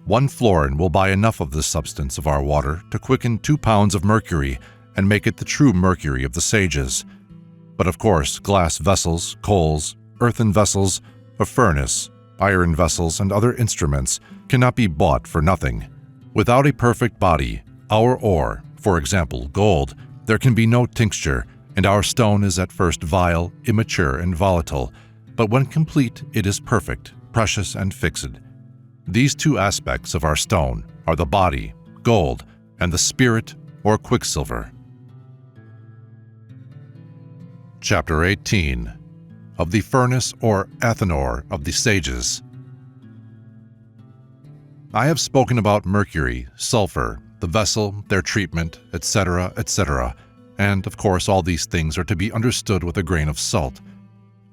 Speaker 1: 1 florin will buy enough of this substance of our water to quicken 2 pounds of mercury and make it the true mercury of the sages. But of course, glass vessels, coals, earthen vessels, a furnace, iron vessels, and other instruments cannot be bought for nothing. Without a perfect body, our ore, for example gold, there can be no tincture, and our stone is at first vile, immature, and volatile, but when complete it is perfect, precious, and fixed. These 2 aspects of our stone are the body, gold, and the spirit, or quicksilver. Chapter 18. Of the furnace or athanor of the sages. I have spoken about mercury, sulfur, the vessel, their treatment, etc., etc., and of course all these things are to be understood with a grain of salt.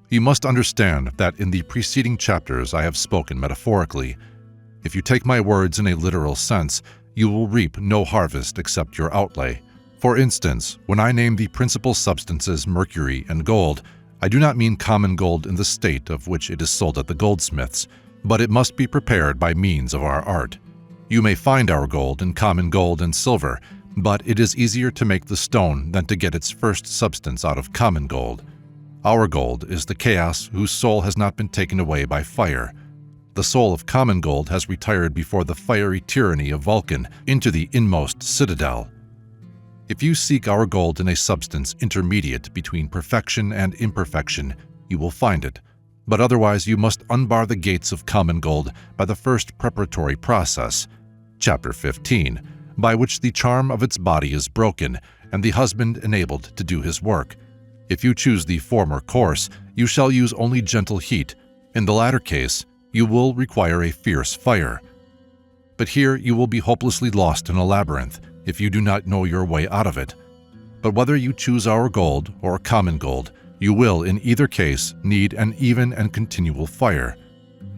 Speaker 1: You must understand that in the preceding chapters I have spoken metaphorically. If you take my words in a literal sense, you will reap no harvest except your outlay. For instance, when I name the principal substances mercury and gold, I do not mean common gold in the state of which it is sold at the goldsmiths, but it must be prepared by means of our art. You may find our gold in common gold and silver, but it is easier to make the stone than to get its first substance out of common gold. Our gold is the chaos whose soul has not been taken away by fire. The soul of common gold has retired before the fiery tyranny of Vulcan into the inmost citadel. If you seek our gold in a substance intermediate between perfection and imperfection, you will find it, but otherwise you must unbar the gates of common gold by the first preparatory process, Chapter 15, by which the charm of its body is broken and the husband enabled to do his work. If you choose the former course, you shall use only gentle heat. In the latter case, you will require a fierce fire. But here you will be hopelessly lost in a labyrinth if you do not know your way out of it. But whether you choose our gold or common gold, you will in either case need an even and continual fire.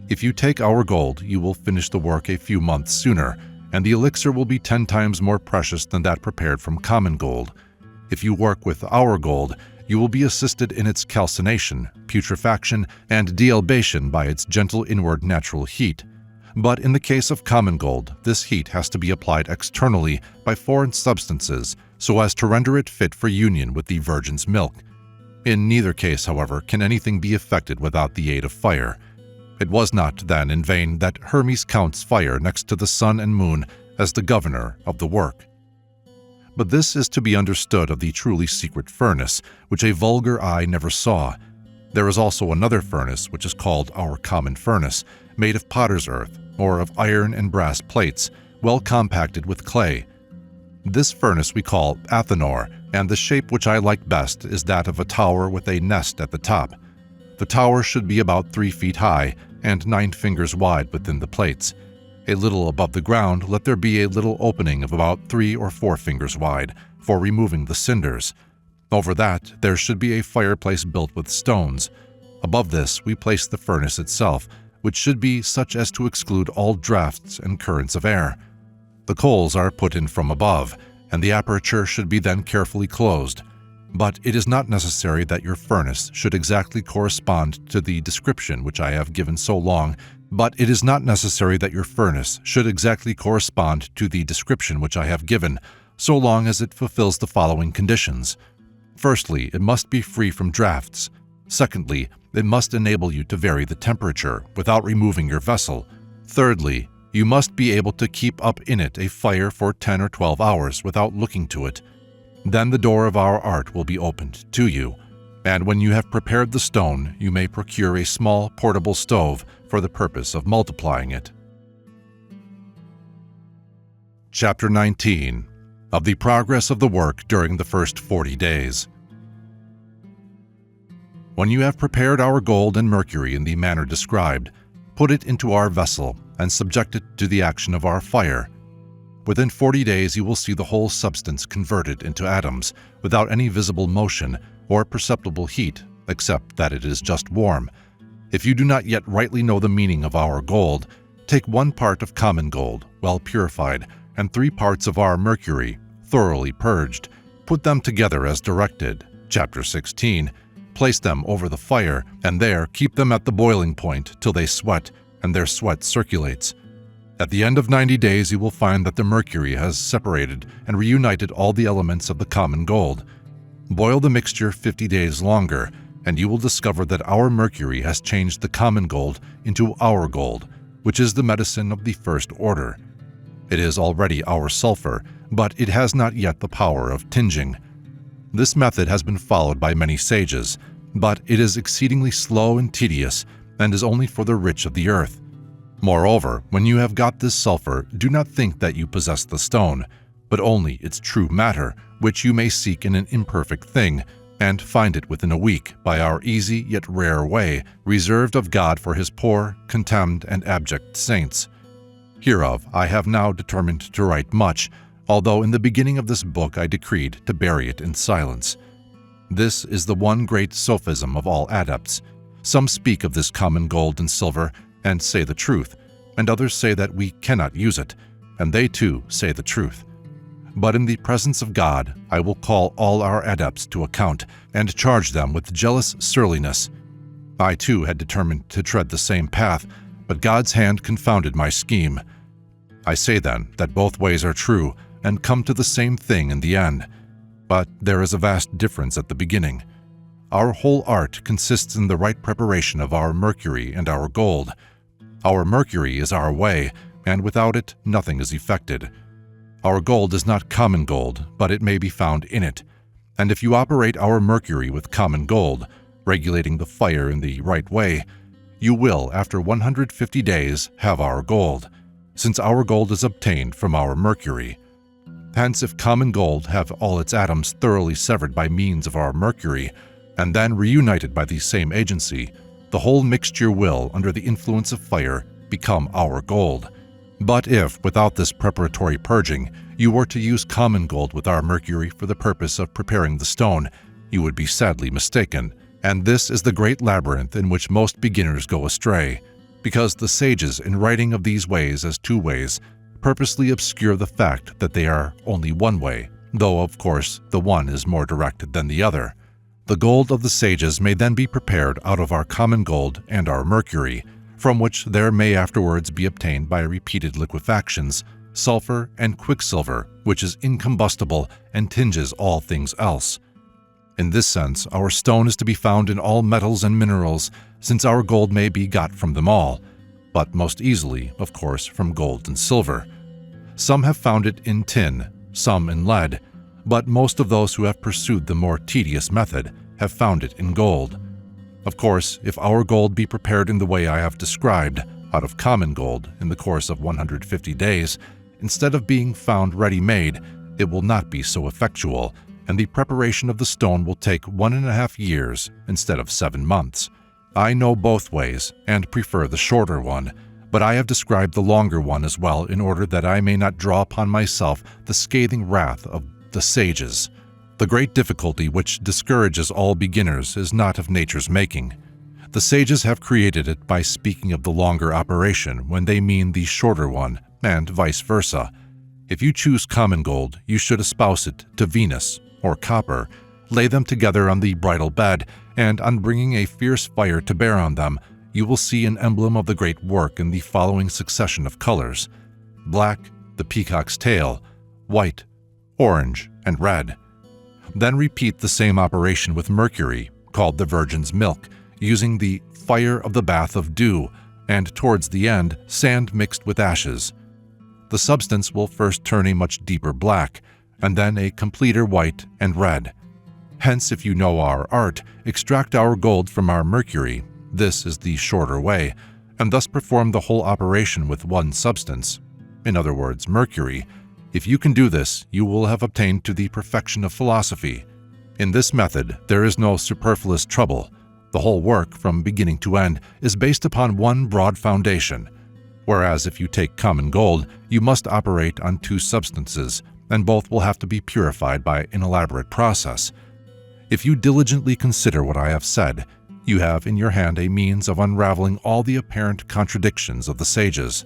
Speaker 1: If you take our gold, you will finish the work a few months sooner, and the elixir will be 10 times more precious than that prepared from common gold. If you work with our gold, you will be assisted in its calcination, putrefaction, and dealbation by its gentle inward natural heat. But in the case of common gold, this heat has to be applied externally by foreign substances so as to render it fit for union with the virgin's milk. In neither case, however, can anything be effected without the aid of fire. It was not, then, in vain that Hermes counts fire next to the sun and moon as the governor of the work. But this is to be understood of the truly secret furnace, which a vulgar eye never saw. There is also another furnace, which is called our common furnace, made of potter's earth, or of iron and brass plates, well compacted with clay. This furnace we call Athenor, and the shape which I like best is that of a tower with a nest at the top. The tower should be about 3 feet high and 9 fingers wide within the plates. A little above the ground, let there be a little opening of about 3 or 4 fingers wide for removing the cinders. Over that, there should be a fireplace built with stones. Above this, we place the furnace itself, which should be such as to exclude all drafts and currents of air. The coals are put in from above, and the aperture should be then carefully closed. But it is not necessary that your furnace should exactly correspond to the description which I have given so long, so long as it fulfills the following conditions. Firstly, it must be free from drafts. Secondly, it must enable you to vary the temperature without removing your vessel. Thirdly, you must be able to keep up in it a fire for 10 or 12 hours without looking to it. Then the door of our art will be opened to you, and when you have prepared the stone, you may procure a small portable stove for the purpose of multiplying it. Chapter 19. Of the progress of the work during the first 40 days. When you have prepared our gold and mercury in the manner described, put it into our vessel and subject it to the action of our fire. Within 40 days you will see the whole substance converted into atoms without any visible motion or perceptible heat, except that it is just warm. If you do not yet rightly know the meaning of our gold, take 1 part of common gold, well purified, and 3 parts of our mercury, thoroughly purged. Put them together as directed, Chapter 16. Place them over the fire, and there keep them at the boiling point till they sweat, and their sweat circulates. At the end of 90 days you will find that the mercury has separated and reunited all the elements of the common gold. Boil the mixture 50 days longer, and you will discover that our mercury has changed the common gold into our gold, which is the medicine of the first order. It is already our sulfur, but it has not yet the power of tinging. This method has been followed by many sages, but it is exceedingly slow and tedious, and is only for the rich of the earth. Moreover, when you have got this sulfur, do not think that you possess the stone, but only its true matter, which you may seek in an imperfect thing, and find it within a week by our easy yet rare way, reserved of God for his poor, contemned, and abject saints. Hereof I have now determined to write much, although in the beginning of this book I decreed to bury it in silence. This is the one great sophism of all adepts. Some speak of this common gold and silver and say the truth, and others say that we cannot use it, and they too say the truth. But in the presence of God, I will call all our adepts to account and charge them with jealous surliness. I too had determined to tread the same path, but God's hand confounded my scheme. I say then that both ways are true and come to the same thing in the end. But there is a vast difference at the beginning. Our whole art consists in the right preparation of our mercury and our gold. Our mercury is our way, and without it nothing is effected. Our gold is not common gold, but it may be found in it. And if you operate our mercury with common gold, regulating the fire in the right way, you will, after 150 days, have our gold, since our gold is obtained from our mercury. Hence, if common gold have all its atoms thoroughly severed by means of our mercury, and then reunited by the same agency, the whole mixture will, under the influence of fire, become our gold. But if, without this preparatory purging, you were to use common gold with our mercury for the purpose of preparing the stone, you would be sadly mistaken, and this is the great labyrinth in which most beginners go astray, because the sages, in writing of these ways as two ways, purposely obscure the fact that they are only one way, though, of course, the one is more direct than the other. The gold of the sages may then be prepared out of our common gold and our mercury, from which there may afterwards be obtained by repeated liquefactions, sulfur and quicksilver, which is incombustible and tinges all things else. In this sense, our stone is to be found in all metals and minerals, since our gold may be got from them all, but most easily, of course, from gold and silver. Some have found it in tin, some in lead, but most of those who have pursued the more tedious method have found it in gold. Of course, if our gold be prepared in the way I have described, out of common gold, in the course of 150 days, instead of being found ready-made, it will not be so effectual, and the preparation of the stone will take 1.5 years instead of 7 months. I know both ways, and prefer the shorter one, but I have described the longer one as well in order that I may not draw upon myself the scathing wrath of the sages. The great difficulty which discourages all beginners is not of nature's making. The sages have created it by speaking of the longer operation when they mean the shorter one, and vice versa. If you choose common gold, you should espouse it to Venus, or copper, lay them together on the bridal bed, and on bringing a fierce fire to bear on them, you will see an emblem of the great work in the following succession of colors: black, the peacock's tail; white, orange, and red. Then repeat the same operation with mercury, called the virgin's milk, using the fire of the bath of dew, and towards the end, sand mixed with ashes. The substance will first turn a much deeper black, and then a completer white and red. Hence, if you know our art, extract our gold from our mercury, this is the shorter way, and thus perform the whole operation with one substance, in other words, mercury. If you can do this, you will have obtained to the perfection of philosophy. In this method, there is no superfluous trouble. The whole work, from beginning to end, is based upon one broad foundation, whereas if you take common gold, you must operate on two substances, and both will have to be purified by an elaborate process. If you diligently consider what I have said, you have in your hand a means of unraveling all the apparent contradictions of the sages.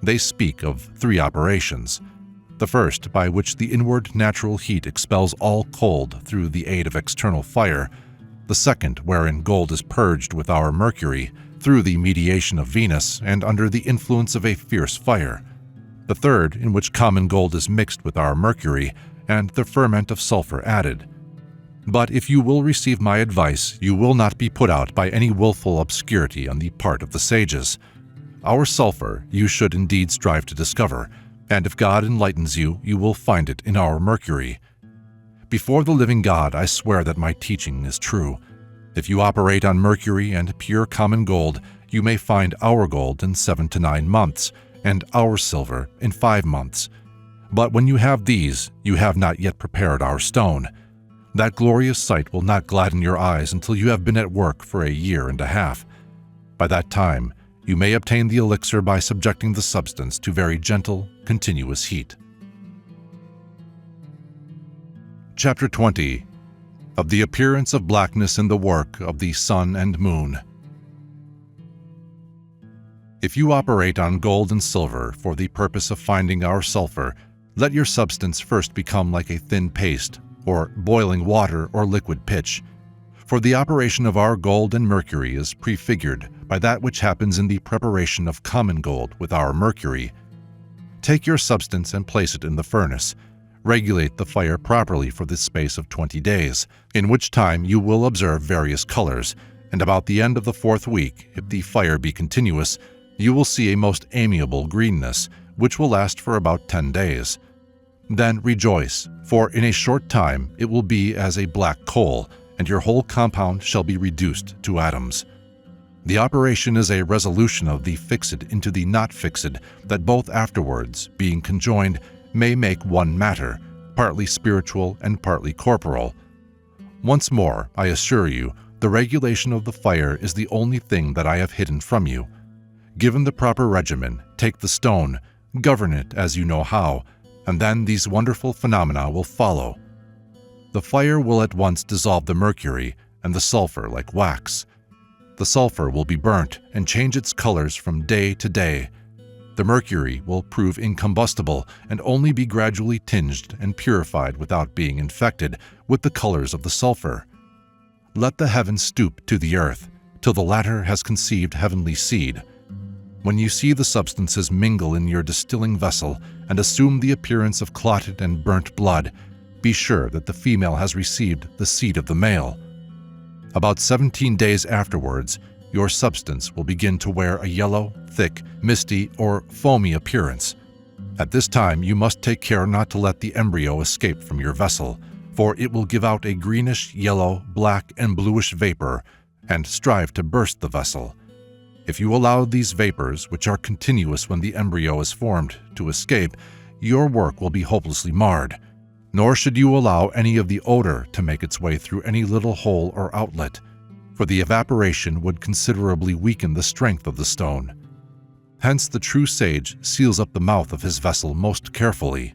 Speaker 1: They speak of 3 operations. The first, by which the inward natural heat expels all cold through the aid of external fire. The second, wherein gold is purged with our mercury, through the mediation of Venus and under the influence of a fierce fire. The third, in which common gold is mixed with our mercury, and the ferment of sulfur added. But if you will receive my advice, you will not be put out by any willful obscurity on the part of the sages. Our sulfur you should indeed strive to discover, and if God enlightens you, you will find it in our mercury. Before the living God, I swear that my teaching is true. If you operate on mercury and pure common gold, you may find our gold in 7 to 9 months, and our silver in 5 months. But when you have these, you have not yet prepared our stone. That glorious sight will not gladden your eyes until you have been at work for 1.5 years. By that time, you may obtain the elixir by subjecting the substance to very gentle, continuous heat. Chapter 20. Of the appearance of blackness in the work of the sun and moon. If you operate on gold and silver for the purpose of finding our sulfur, let your substance first become like a thin paste, or boiling water or liquid pitch. For the operation of our gold and mercury is prefigured by that which happens in the preparation of common gold with our mercury. Take your substance and place it in the furnace. Regulate the fire properly for the space of 20 days, in which time you will observe various colors, and about the end of the 4th week, if the fire be continuous, you will see a most amiable greenness, which will last for about 10 days. Then rejoice, for in a short time it will be as a black coal, and your whole compound shall be reduced to atoms. The operation is a resolution of the fixed into the not fixed, that both afterwards, being conjoined, may make one matter, partly spiritual and partly corporal. Once more, I assure you, the regulation of the fire is the only thing that I have hidden from you. Given the proper regimen, take the stone, govern it as you know how, and then these wonderful phenomena will follow. The fire will at once dissolve the mercury and the sulfur like wax. The sulfur will be burnt and change its colors from day to day. The mercury will prove incombustible and only be gradually tinged and purified without being infected with the colors of the sulfur. Let the heavens stoop to the earth, till the latter has conceived heavenly seed. When you see the substances mingle in your distilling vessel and assume the appearance of clotted and burnt blood, be sure that the female has received the seed of the male. About 17 days afterwards, your substance will begin to wear a yellow, thick, misty, or foamy appearance. At this time, you must take care not to let the embryo escape from your vessel, for it will give out a greenish, yellow, black, and bluish vapor, and strive to burst the vessel. If you allow these vapors, which are continuous when the embryo is formed, to escape, your work will be hopelessly marred. Nor should you allow any of the odor to make its way through any little hole or outlet, for the evaporation would considerably weaken the strength of the stone. Hence the true sage seals up the mouth of his vessel most carefully.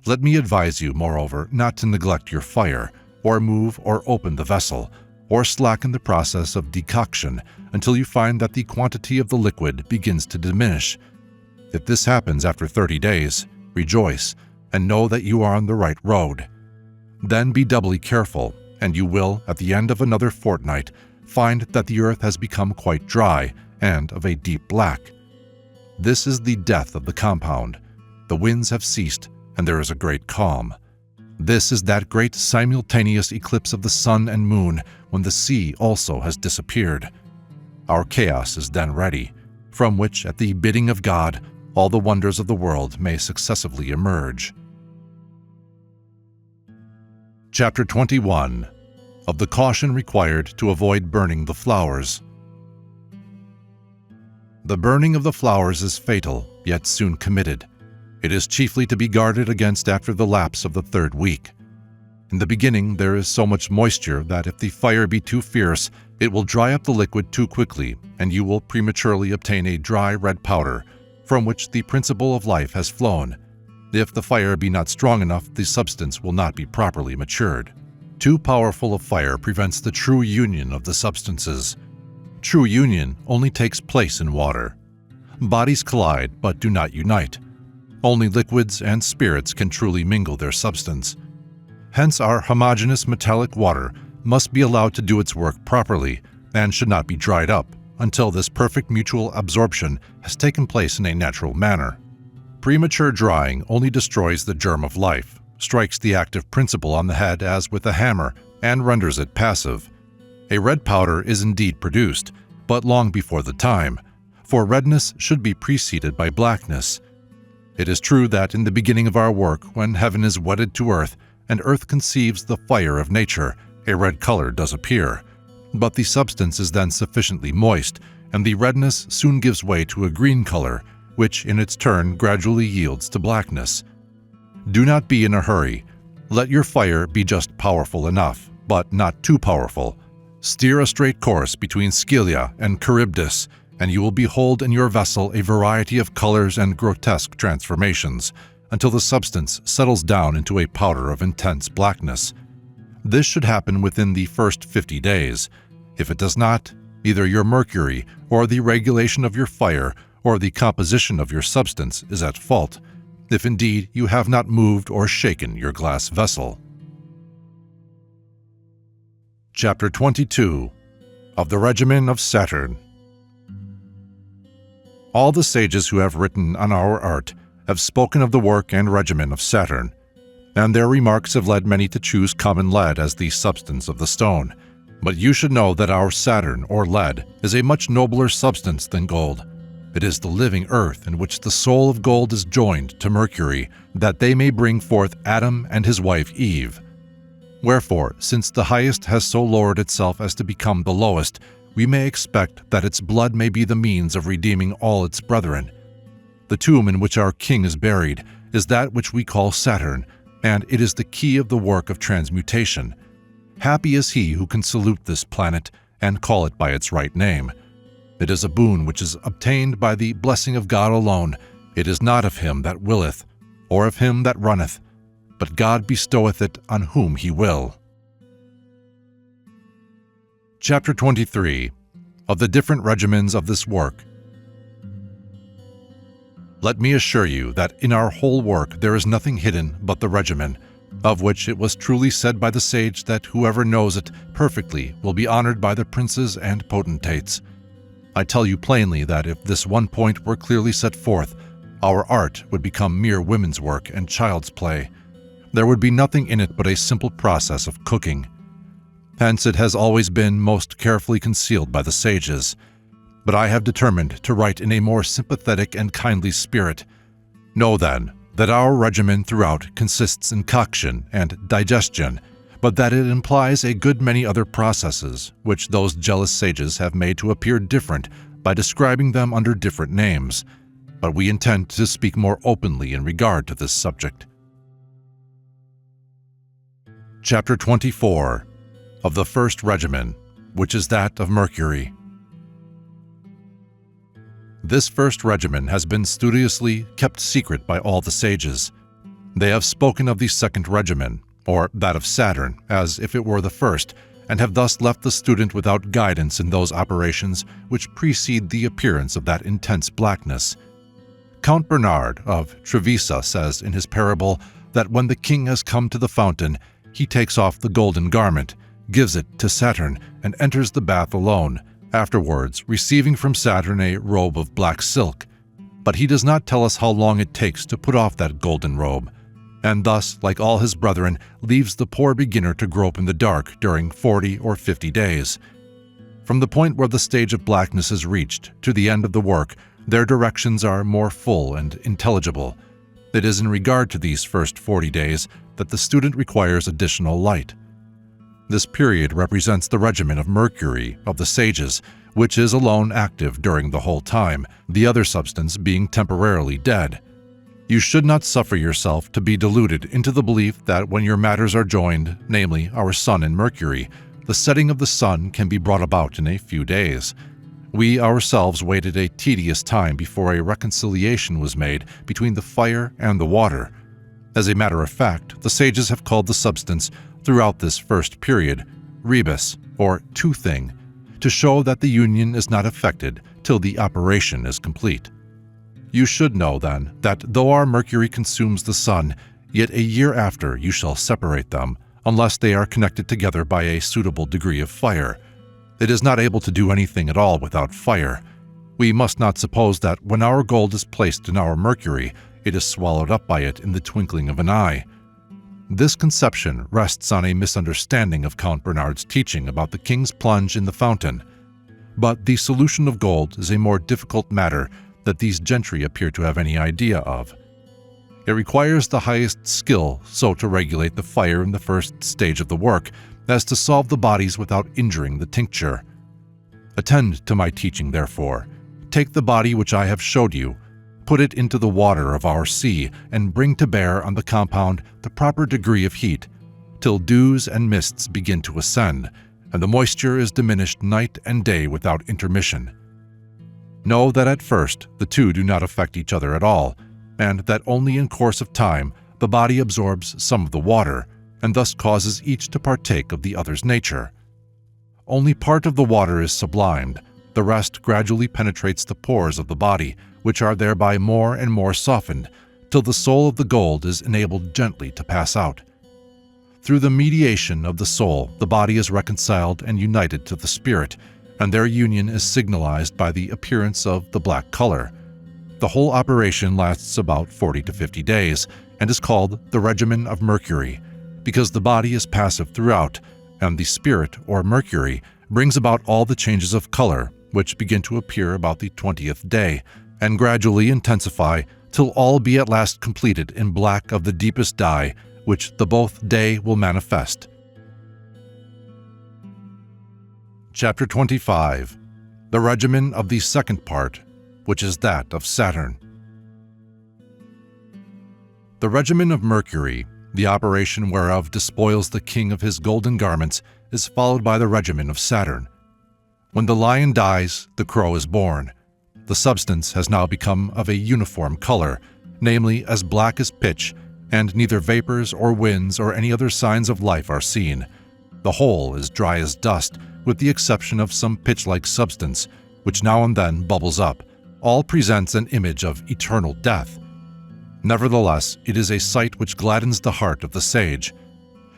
Speaker 1: Let me advise you, moreover, not to neglect your fire, or move or open the vessel, or slacken the process of decoction until you find that the quantity of the liquid begins to diminish. If this happens after 30 days, rejoice, and know that you are on the right road. Then be doubly careful, and you will, at the end of another fortnight, find that the earth has become quite dry and of a deep black. This is the death of the compound. The winds have ceased, and there is a great calm. This is that great simultaneous eclipse of the sun and moon when the sea also has disappeared. Our chaos is then ready, from which, at the bidding of God, all the wonders of the world may successively emerge. Chapter 21. Of the caution required to avoid burning the flowers. The burning of the flowers is fatal, yet soon committed. It is chiefly to be guarded against after the lapse of the 3rd week. In the beginning, there is so much moisture that if the fire be too fierce, it will dry up the liquid too quickly, and you will prematurely obtain a dry red powder, from which the principle of life has flown. If the fire be not strong enough, the substance will not be properly matured. Too powerful a fire prevents the true union of the substances. True union only takes place in water. Bodies collide but do not unite. Only liquids and spirits can truly mingle their substance. Hence our homogeneous metallic water must be allowed to do its work properly and should not be dried up until this perfect mutual absorption has taken place in a natural manner. Premature drying only destroys the germ of life, strikes the active principle on the head as with a hammer, and renders it passive. A red powder is indeed produced, but long before the time, for redness should be preceded by blackness. It is true that in the beginning of our work, when heaven is wedded to earth, and earth conceives the fire of nature, a red color does appear. But the substance is then sufficiently moist, and the redness soon gives way to a green color, which in its turn gradually yields to blackness. Do not be in a hurry. Let your fire be just powerful enough, but not too powerful. Steer a straight course between Scylla and Charybdis, and you will behold in your vessel a variety of colors and grotesque transformations, until the substance settles down into a powder of intense blackness. This should happen within the first 50 days. If it does not, either your mercury or the regulation of your fire or the composition of your substance is at fault, if indeed you have not moved or shaken your glass vessel. Chapter 22 of the Regimen of Saturn. All the sages who have written on our art have spoken of the work and regimen of Saturn, and their remarks have led many to choose common lead as the substance of the stone. But you should know that our Saturn, or lead, is a much nobler substance than gold. It is the living earth in which the soul of gold is joined to Mercury, that they may bring forth Adam and his wife Eve. Wherefore, since the highest has so lowered itself as to become the lowest, we may expect that its blood may be the means of redeeming all its brethren. The tomb in which our king is buried is that which we call Saturn, and it is the key of the work of transmutation. Happy is he who can salute this planet and call it by its right name. It is a boon which is obtained by the blessing of God alone. It is not of him that willeth, or of him that runneth, but God bestoweth it on whom he will. Chapter 23 of the different regimens of this work. Let me assure you that in our whole work there is nothing hidden but the regimen, of which it was truly said by the sage that whoever knows it perfectly will be honored by the princes and potentates. I tell you plainly that if this one point were clearly set forth, our art would become mere women's work and child's play. There would be nothing in it but a simple process of cooking. Hence it has always been most carefully concealed by the sages. But I have determined to write in a more sympathetic and kindly spirit. Know then that our regimen throughout consists in coction and digestion, but that it implies a good many other processes, which those jealous sages have made to appear different by describing them under different names. But we intend to speak more openly in regard to this subject. Chapter 24 of the first regimen, which is that of Mercury. This first regimen has been studiously kept secret by all the sages. They have spoken of the second regimen, or that of Saturn, as if it were the first, and have thus left the student without guidance in those operations which precede the appearance of that intense blackness. Count Bernard of Trevisa says in his parable that when the king has come to the fountain, he takes off the golden garment, gives it to Saturn, and enters the bath alone, afterwards receiving from Saturn a robe of black silk. But he does not tell us how long it takes to put off that golden robe, and thus, like all his brethren, leaves the poor beginner to grope in the dark during 40 or 50 days. From the point where the stage of blackness is reached to the end of the work, their directions are more full and intelligible. It is in regard to these first 40 days that the student requires additional light. This period represents the regimen of Mercury of the sages, which is alone active during the whole time, the other substance being temporarily dead. You should not suffer yourself to be deluded into the belief that when your matters are joined, namely our Sun and Mercury, the setting of the sun can be brought about in a few days. We ourselves waited a tedious time before a reconciliation was made between the fire and the water. As a matter of fact, the sages have called the substance, throughout this first period, rebus, or two-thing, to show that the union is not effected till the operation is complete. You should know, then, that though our Mercury consumes the sun, yet a year after you shall separate them, unless they are connected together by a suitable degree of fire. It is not able to do anything at all without fire. We must not suppose that when our gold is placed in our Mercury, it is swallowed up by it in the twinkling of an eye. This conception rests on a misunderstanding of Count Bernard's teaching about the king's plunge in the fountain. But the solution of gold is a more difficult matter that these gentry appear to have any idea of. It requires the highest skill so to regulate the fire in the first stage of the work as to solve the bodies without injuring the tincture. Attend to my teaching, therefore. Take the body which I have showed you, put it into the water of our sea, and bring to bear on the compound the proper degree of heat, till dews and mists begin to ascend, and the moisture is diminished night and day without intermission. Know that at first the two do not affect each other at all, and that only in course of time the body absorbs some of the water, and thus causes each to partake of the other's nature. Only part of the water is sublimed, the rest gradually penetrates the pores of the body, which are thereby more and more softened, till the soul of the gold is enabled gently to pass out. Through the mediation of the soul, the body is reconciled and united to the spirit, and their union is signalized by the appearance of the black color. The whole operation lasts about 40 to 50 days, and is called the regimen of Mercury, because the body is passive throughout, and the spirit, or Mercury, brings about all the changes of color, which begin to appear about the 20th day, and gradually intensify till all be at last completed in black of the deepest dye, which the both day will manifest. Chapter 25. The regimen of the second part, which is that of Saturn. The regimen of Mercury, the operation whereof despoils the king of his golden garments, is followed by the regimen of Saturn. When the lion dies, the crow is born. The substance has now become of a uniform color, namely as black as pitch, and neither vapors or winds or any other signs of life are seen. The whole is dry as dust, with the exception of some pitch-like substance, which now and then bubbles up. All presents an image of eternal death. Nevertheless, it is a sight which gladdens the heart of the sage.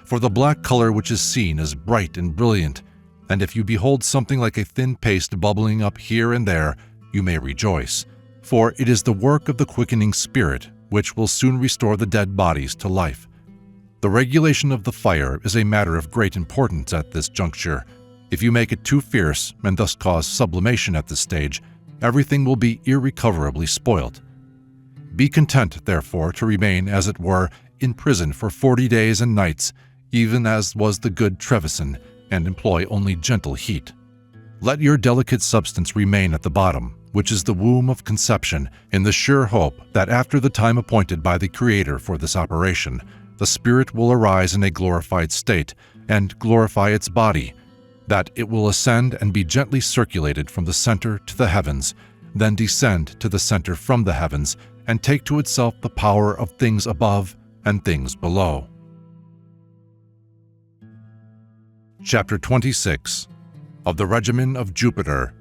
Speaker 1: For the black color which is seen is bright and brilliant, and if you behold something like a thin paste bubbling up here and there, you may rejoice, for it is the work of the quickening spirit, which will soon restore the dead bodies to life. The regulation of the fire is a matter of great importance at this juncture. If you make it too fierce, and thus cause sublimation at this stage, everything will be irrecoverably spoilt. Be content, therefore, to remain, as it were, in prison for 40 days and nights, even as was the good Trevisan, and employ only gentle heat. Let your delicate substance remain at the bottom, which is the womb of conception, in the sure hope that after the time appointed by the Creator for this operation, the spirit will arise in a glorified state, and glorify its body, that it will ascend and be gently circulated from the center to the heavens, then descend to the center from the heavens, and take to itself the power of things above and things below. Chapter 26. Of the regimen of Jupiter.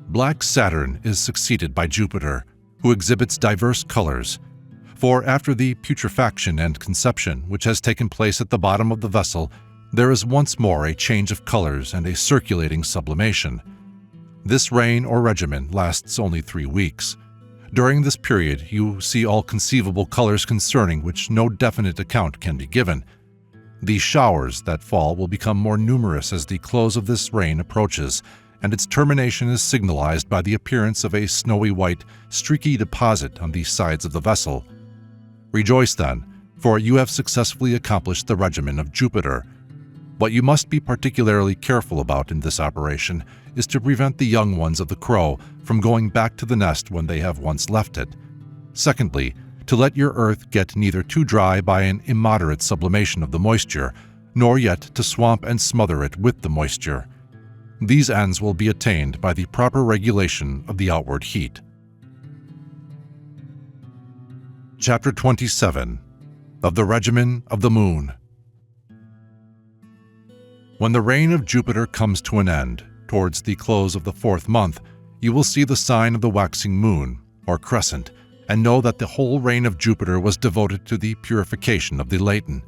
Speaker 1: Black Saturn is succeeded by Jupiter, who exhibits diverse colors. For after the putrefaction and conception which has taken place at the bottom of the vessel, there is once more a change of colors and a circulating sublimation. This reign or regimen lasts only 3 weeks. During this period, you see all conceivable colors concerning which no definite account can be given. The showers that fall will become more numerous as the close of this reign approaches, and its termination is signalized by the appearance of a snowy white, streaky deposit on the sides of the vessel. Rejoice then, for you have successfully accomplished the regimen of Jupiter. What you must be particularly careful about in this operation is to prevent the young ones of the crow from going back to the nest when they have once left it. Secondly, to let your earth get neither too dry by an immoderate sublimation of the moisture, nor yet to swamp and smother it with the moisture. These ends will be attained by the proper regulation of the outward heat. Chapter 27. Of the regimen of the Moon. When the reign of Jupiter comes to an end, towards the close of the 4th month, you will see the sign of the waxing moon, or crescent, and know that the whole reign of Jupiter was devoted to the purification of the latent.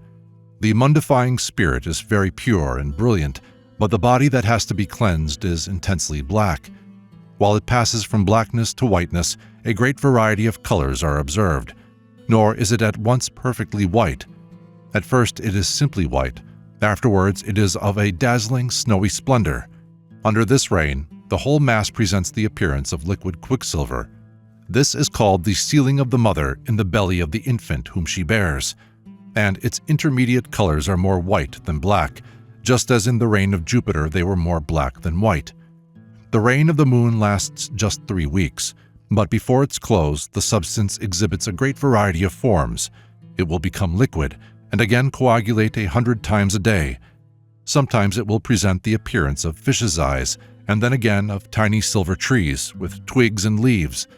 Speaker 1: The mundifying spirit is very pure and brilliant, but the body that has to be cleansed is intensely black. While it passes from blackness to whiteness, a great variety of colors are observed, nor is it at once perfectly white. At first it is simply white, afterwards it is of a dazzling snowy splendor. Under this reign, the whole mass presents the appearance of liquid quicksilver. This is called the sealing of the mother in the belly of the infant whom she bears, and its intermediate colors are more white than black, just as in the reign of Jupiter they were more black than white. The reign of the moon lasts just 3 weeks, but before its close the substance exhibits a great variety of forms. It will become liquid, and again coagulate 100 times a day. Sometimes it will present the appearance of fishes' eyes, and then again of tiny silver trees with twigs and leaves.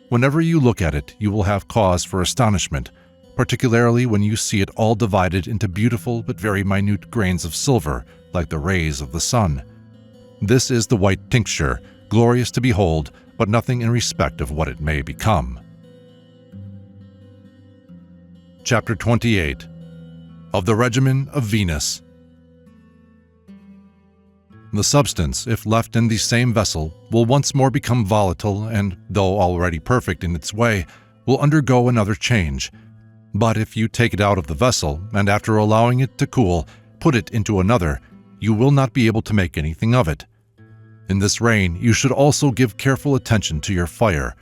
Speaker 1: Whenever you look at it, you will have cause for astonishment, particularly when you see it all divided into beautiful but very minute grains of silver, like the rays of the sun. This is the white tincture, glorious to behold, but nothing in respect of what it may become. Chapter 28. Of the Regimen of Venus. The substance, if left in the same vessel, will once more become volatile and, though already perfect in its way, will undergo another change. But if you take it out of the vessel, and after allowing it to cool, put it into another, you will not be able to make anything of it. In this reign, you should also give careful attention to your fire,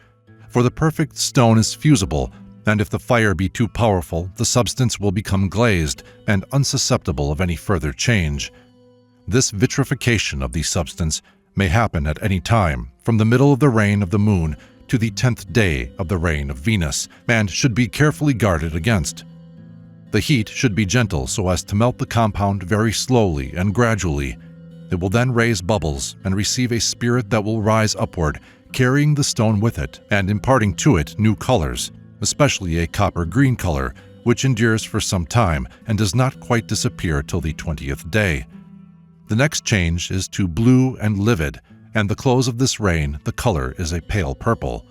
Speaker 1: for the perfect stone is fusible, and if the fire be too powerful, the substance will become glazed and unsusceptible of any further change. This vitrification of the substance may happen at any time, from the middle of the reign of the moon to the 10th day of the reign of Venus, and should be carefully guarded against. The heat should be gentle so as to melt the compound very slowly and gradually. It will then raise bubbles and receive a spirit that will rise upward, carrying the stone with it and imparting to it new colors, especially a copper-green color, which endures for some time and does not quite disappear till the 20th day. The next change is to blue and livid, and the close of this reign the color is a pale purple.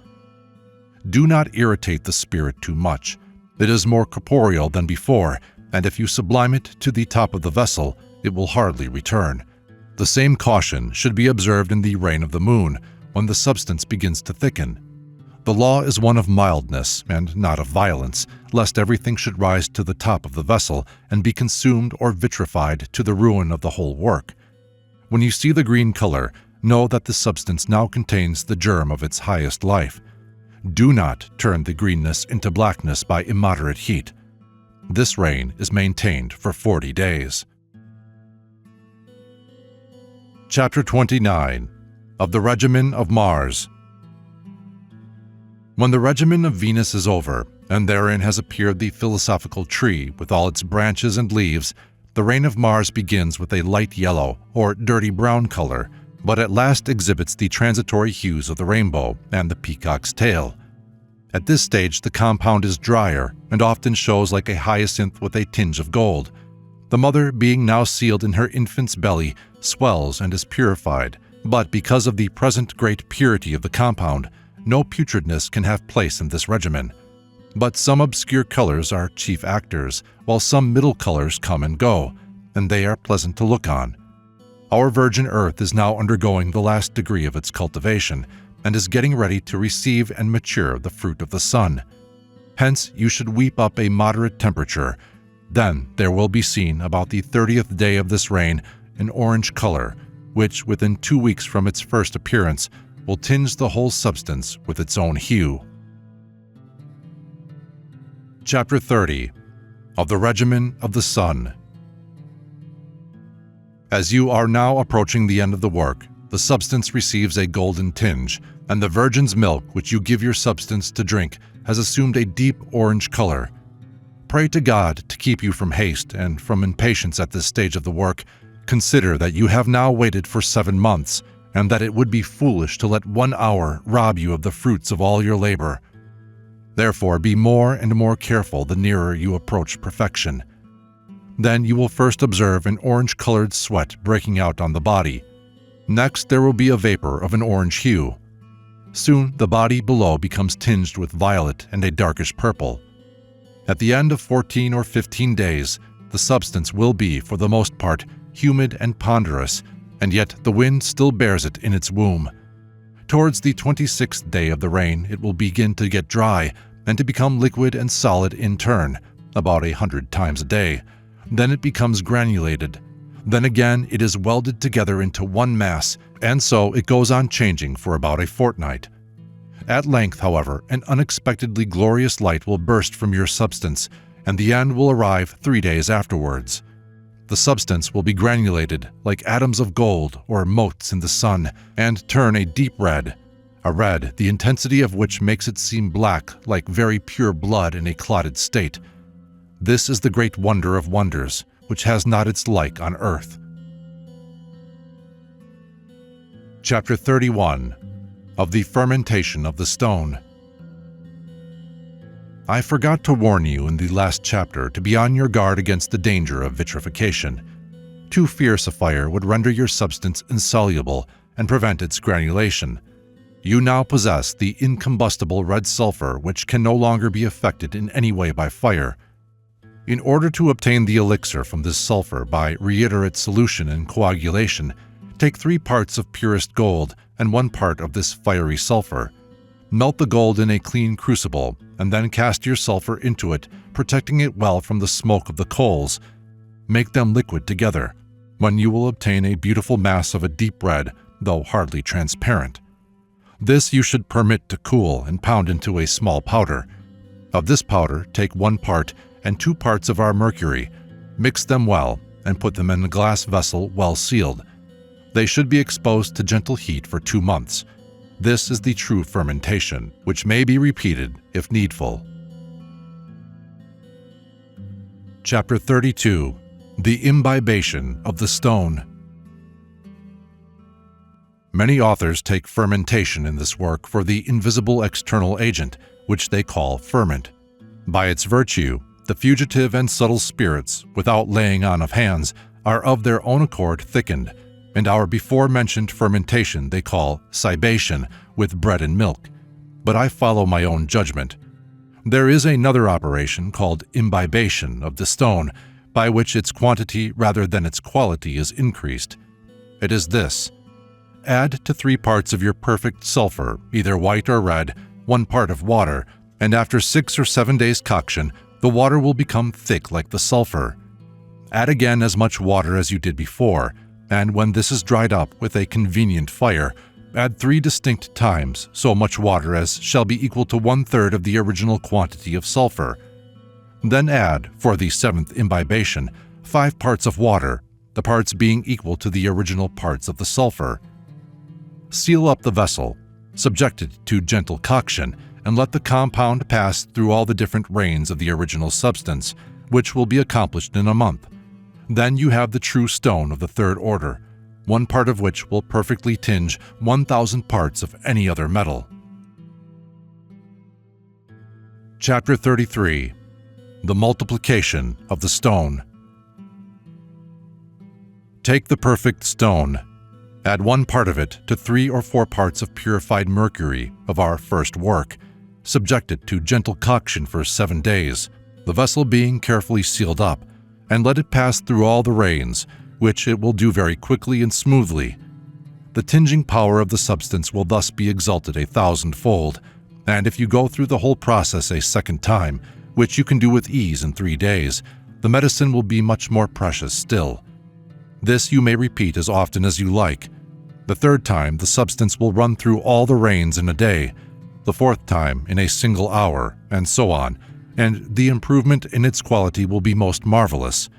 Speaker 1: Do not irritate the spirit too much. It is more corporeal than before, and if you sublime it to the top of the vessel, it will hardly return. The same caution should be observed in the reign of the moon, when the substance begins to thicken. The law is one of mildness and not of violence, lest everything should rise to the top of the vessel and be consumed or vitrified to the ruin of the whole work. When you see the green color, know that the substance now contains the germ of its highest life. Do not turn the greenness into blackness by immoderate heat. This reign is maintained for 40 days. Chapter 29. Of the Regimen of Mars. When the regimen of Venus is over, and therein has appeared the philosophical tree with all its branches and leaves, the reign of Mars begins with a light yellow or dirty brown color, but at last exhibits the transitory hues of the rainbow and the peacock's tail. At this stage, the compound is drier and often shows like a hyacinth with a tinge of gold. The mother, being now sealed in her infant's belly, swells and is purified, but because of the present great purity of the compound, no putridness can have place in this regimen. But some obscure colors are chief actors, while some middle colors come and go, and they are pleasant to look on. Our virgin earth is now undergoing the last degree of its cultivation, and is getting ready to receive and mature the fruit of the sun. Hence you should weep up a moderate temperature. Then there will be seen about the 30th day of this reign an orange color, which within 2 weeks from its first appearance will tinge the whole substance with its own hue. Chapter 30. Of the Regimen of the Sun. As you are now approaching the end of the work, the substance receives a golden tinge, and the virgin's milk which you give your substance to drink has assumed a deep orange color. Pray to God to keep you from haste and from impatience at this stage of the work. Consider that you have now waited for 7 months, and that it would be foolish to let 1 hour rob you of the fruits of all your labor. Therefore, be more and more careful the nearer you approach perfection. Then you will first observe an orange-colored sweat breaking out on the body. Next, there will be a vapor of an orange hue. Soon, the body below becomes tinged with violet and a darkish purple. At the end of 14 or 15 days, the substance will be, for the most part, humid and ponderous, and yet the wind still bears it in its womb. Towards the 26th day of the reign, it will begin to get dry and to become liquid and solid in turn, about 100 times a day. Then it becomes granulated. Then again it is welded together into one mass, and so it goes on changing for about a fortnight. At length, however, an unexpectedly glorious light will burst from your substance, and the end will arrive 3 days afterwards. The substance will be granulated like atoms of gold or motes in the sun, and turn a deep red, a red the intensity of which makes it seem black like very pure blood in a clotted state. This is the great wonder of wonders, which has not its like on earth. Chapter 31. Of the Fermentation of the Stone. I forgot to warn you in the last chapter to be on your guard against the danger of vitrification. Too fierce a fire would render your substance insoluble and prevent its granulation. You now possess the incombustible red sulfur, which can no longer be affected in any way by fire. In order to obtain the elixir from this sulfur by reiterate solution and coagulation, take 3 parts of purest gold and 1 part of this fiery sulfur. Melt the gold in a clean crucible, and then cast your sulfur into it, protecting it well from the smoke of the coals. Make them liquid together, when you will obtain a beautiful mass of a deep red, though hardly transparent. This you should permit to cool and pound into a small powder. Of this powder, take 1 part and 2 parts of our mercury, mix them well, and put them in a glass vessel well sealed. They should be exposed to gentle heat for 2 months. This is the true fermentation, which may be repeated if needful. Chapter 32. The Imbibation of the Stone. Many authors take fermentation in this work for the invisible external agent, which they call ferment. By its virtue, the fugitive and subtle spirits, without laying on of hands, are of their own accord thickened, and our before-mentioned fermentation they call cibation with bread and milk. But I follow my own judgment. There is another operation called imbibation of the stone, by which its quantity rather than its quality is increased. It is this: add to 3 parts of your perfect sulfur, either white or red, 1 part of water, and after 6 or 7 days' coction, the water will become thick like the sulfur. Add again as much water as you did before, and when this is dried up with a convenient fire, add 3 distinct times so much water as shall be equal to 1/3 of the original quantity of sulfur. Then add, for the 7th imbibation, 5 parts of water, the parts being equal to the original parts of the sulfur. Seal up the vessel, subject it to gentle coction, and let the compound pass through all the different rains of the original substance, which will be accomplished in a month. Then you have the true stone of the 3rd order, 1 part of which will perfectly tinge 1,000 parts of any other metal. Chapter 33. The Multiplication of the Stone. Take the perfect stone. Add 1 part of it to 3 or 4 parts of purified mercury of our first work. Subject it to gentle coction for 7 days, the vessel being carefully sealed up, and let it pass through all the rains, which it will do very quickly and smoothly. The tinging power of the substance will thus be exalted 1,000-fold, and if you go through the whole process a 2nd time, which you can do with ease in 3 days, the medicine will be much more precious still. This you may repeat as often as you like. The 3rd time, the substance will run through all the rains in a day, the 4th time in a single hour, and so on, and the improvement in its quality will be most marvelous.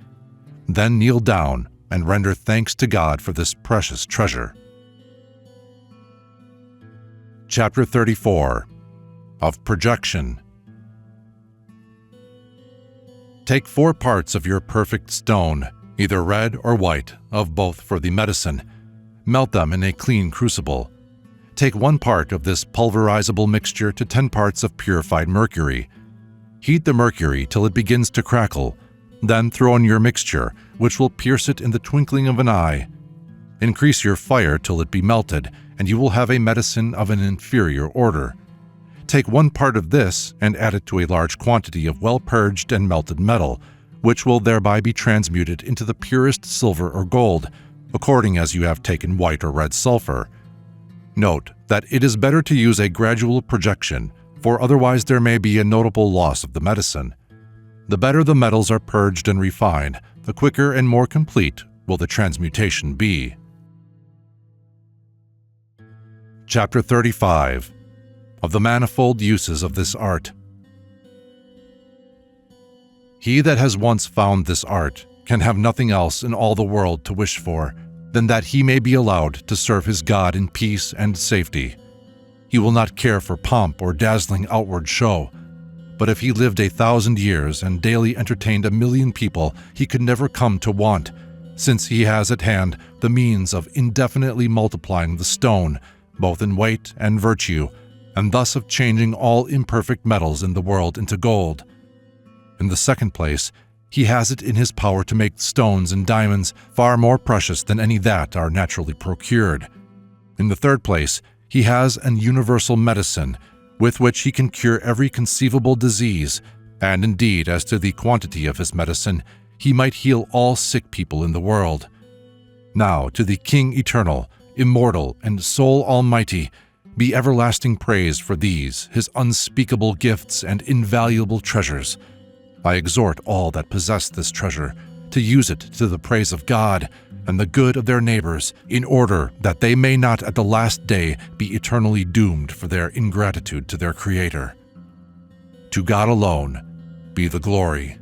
Speaker 1: Then kneel down and render thanks to God for this precious treasure. Chapter 34. Of Projection. Take 4 parts of your perfect stone, either red or white, of both for the medicine. Melt them in a clean crucible. Take 1 part of this pulverizable mixture to 10 parts of purified mercury. Heat the mercury till it begins to crackle. Then throw in your mixture, which will pierce it in the twinkling of an eye. Increase your fire till it be melted, and you will have a medicine of an inferior order. Take 1 part of this and add it to a large quantity of well-purged and melted metal, which will thereby be transmuted into the purest silver or gold, according as you have taken white or red sulfur. Note that it is better to use a gradual projection, for otherwise there may be a notable loss of the medicine. The better the metals are purged and refined, the quicker and more complete will the transmutation be. Chapter 35. Of the manifold uses of this art. He that has once found this art can have nothing else in all the world to wish for than that he may be allowed to serve his God in peace and safety. He will not care for pomp or dazzling outward show, but if he lived 1,000 years and daily entertained 1,000,000 people, he could never come to want, since he has at hand the means of indefinitely multiplying the stone, both in weight and virtue, and thus of changing all imperfect metals in the world into gold. In the second place, he has it in his power to make stones and diamonds far more precious than any that are naturally procured. In the third place, he has an universal medicine, with which he can cure every conceivable disease, and indeed, as to the quantity of his medicine, he might heal all sick people in the world. Now, to the King Eternal, Immortal, and Sole Almighty, be everlasting praise for these, his unspeakable gifts and invaluable treasures. I exhort all that possess this treasure to use it to the praise of God and the good of their neighbors, in order that they may not at the last day be eternally doomed for their ingratitude to their Creator. To God alone be the glory.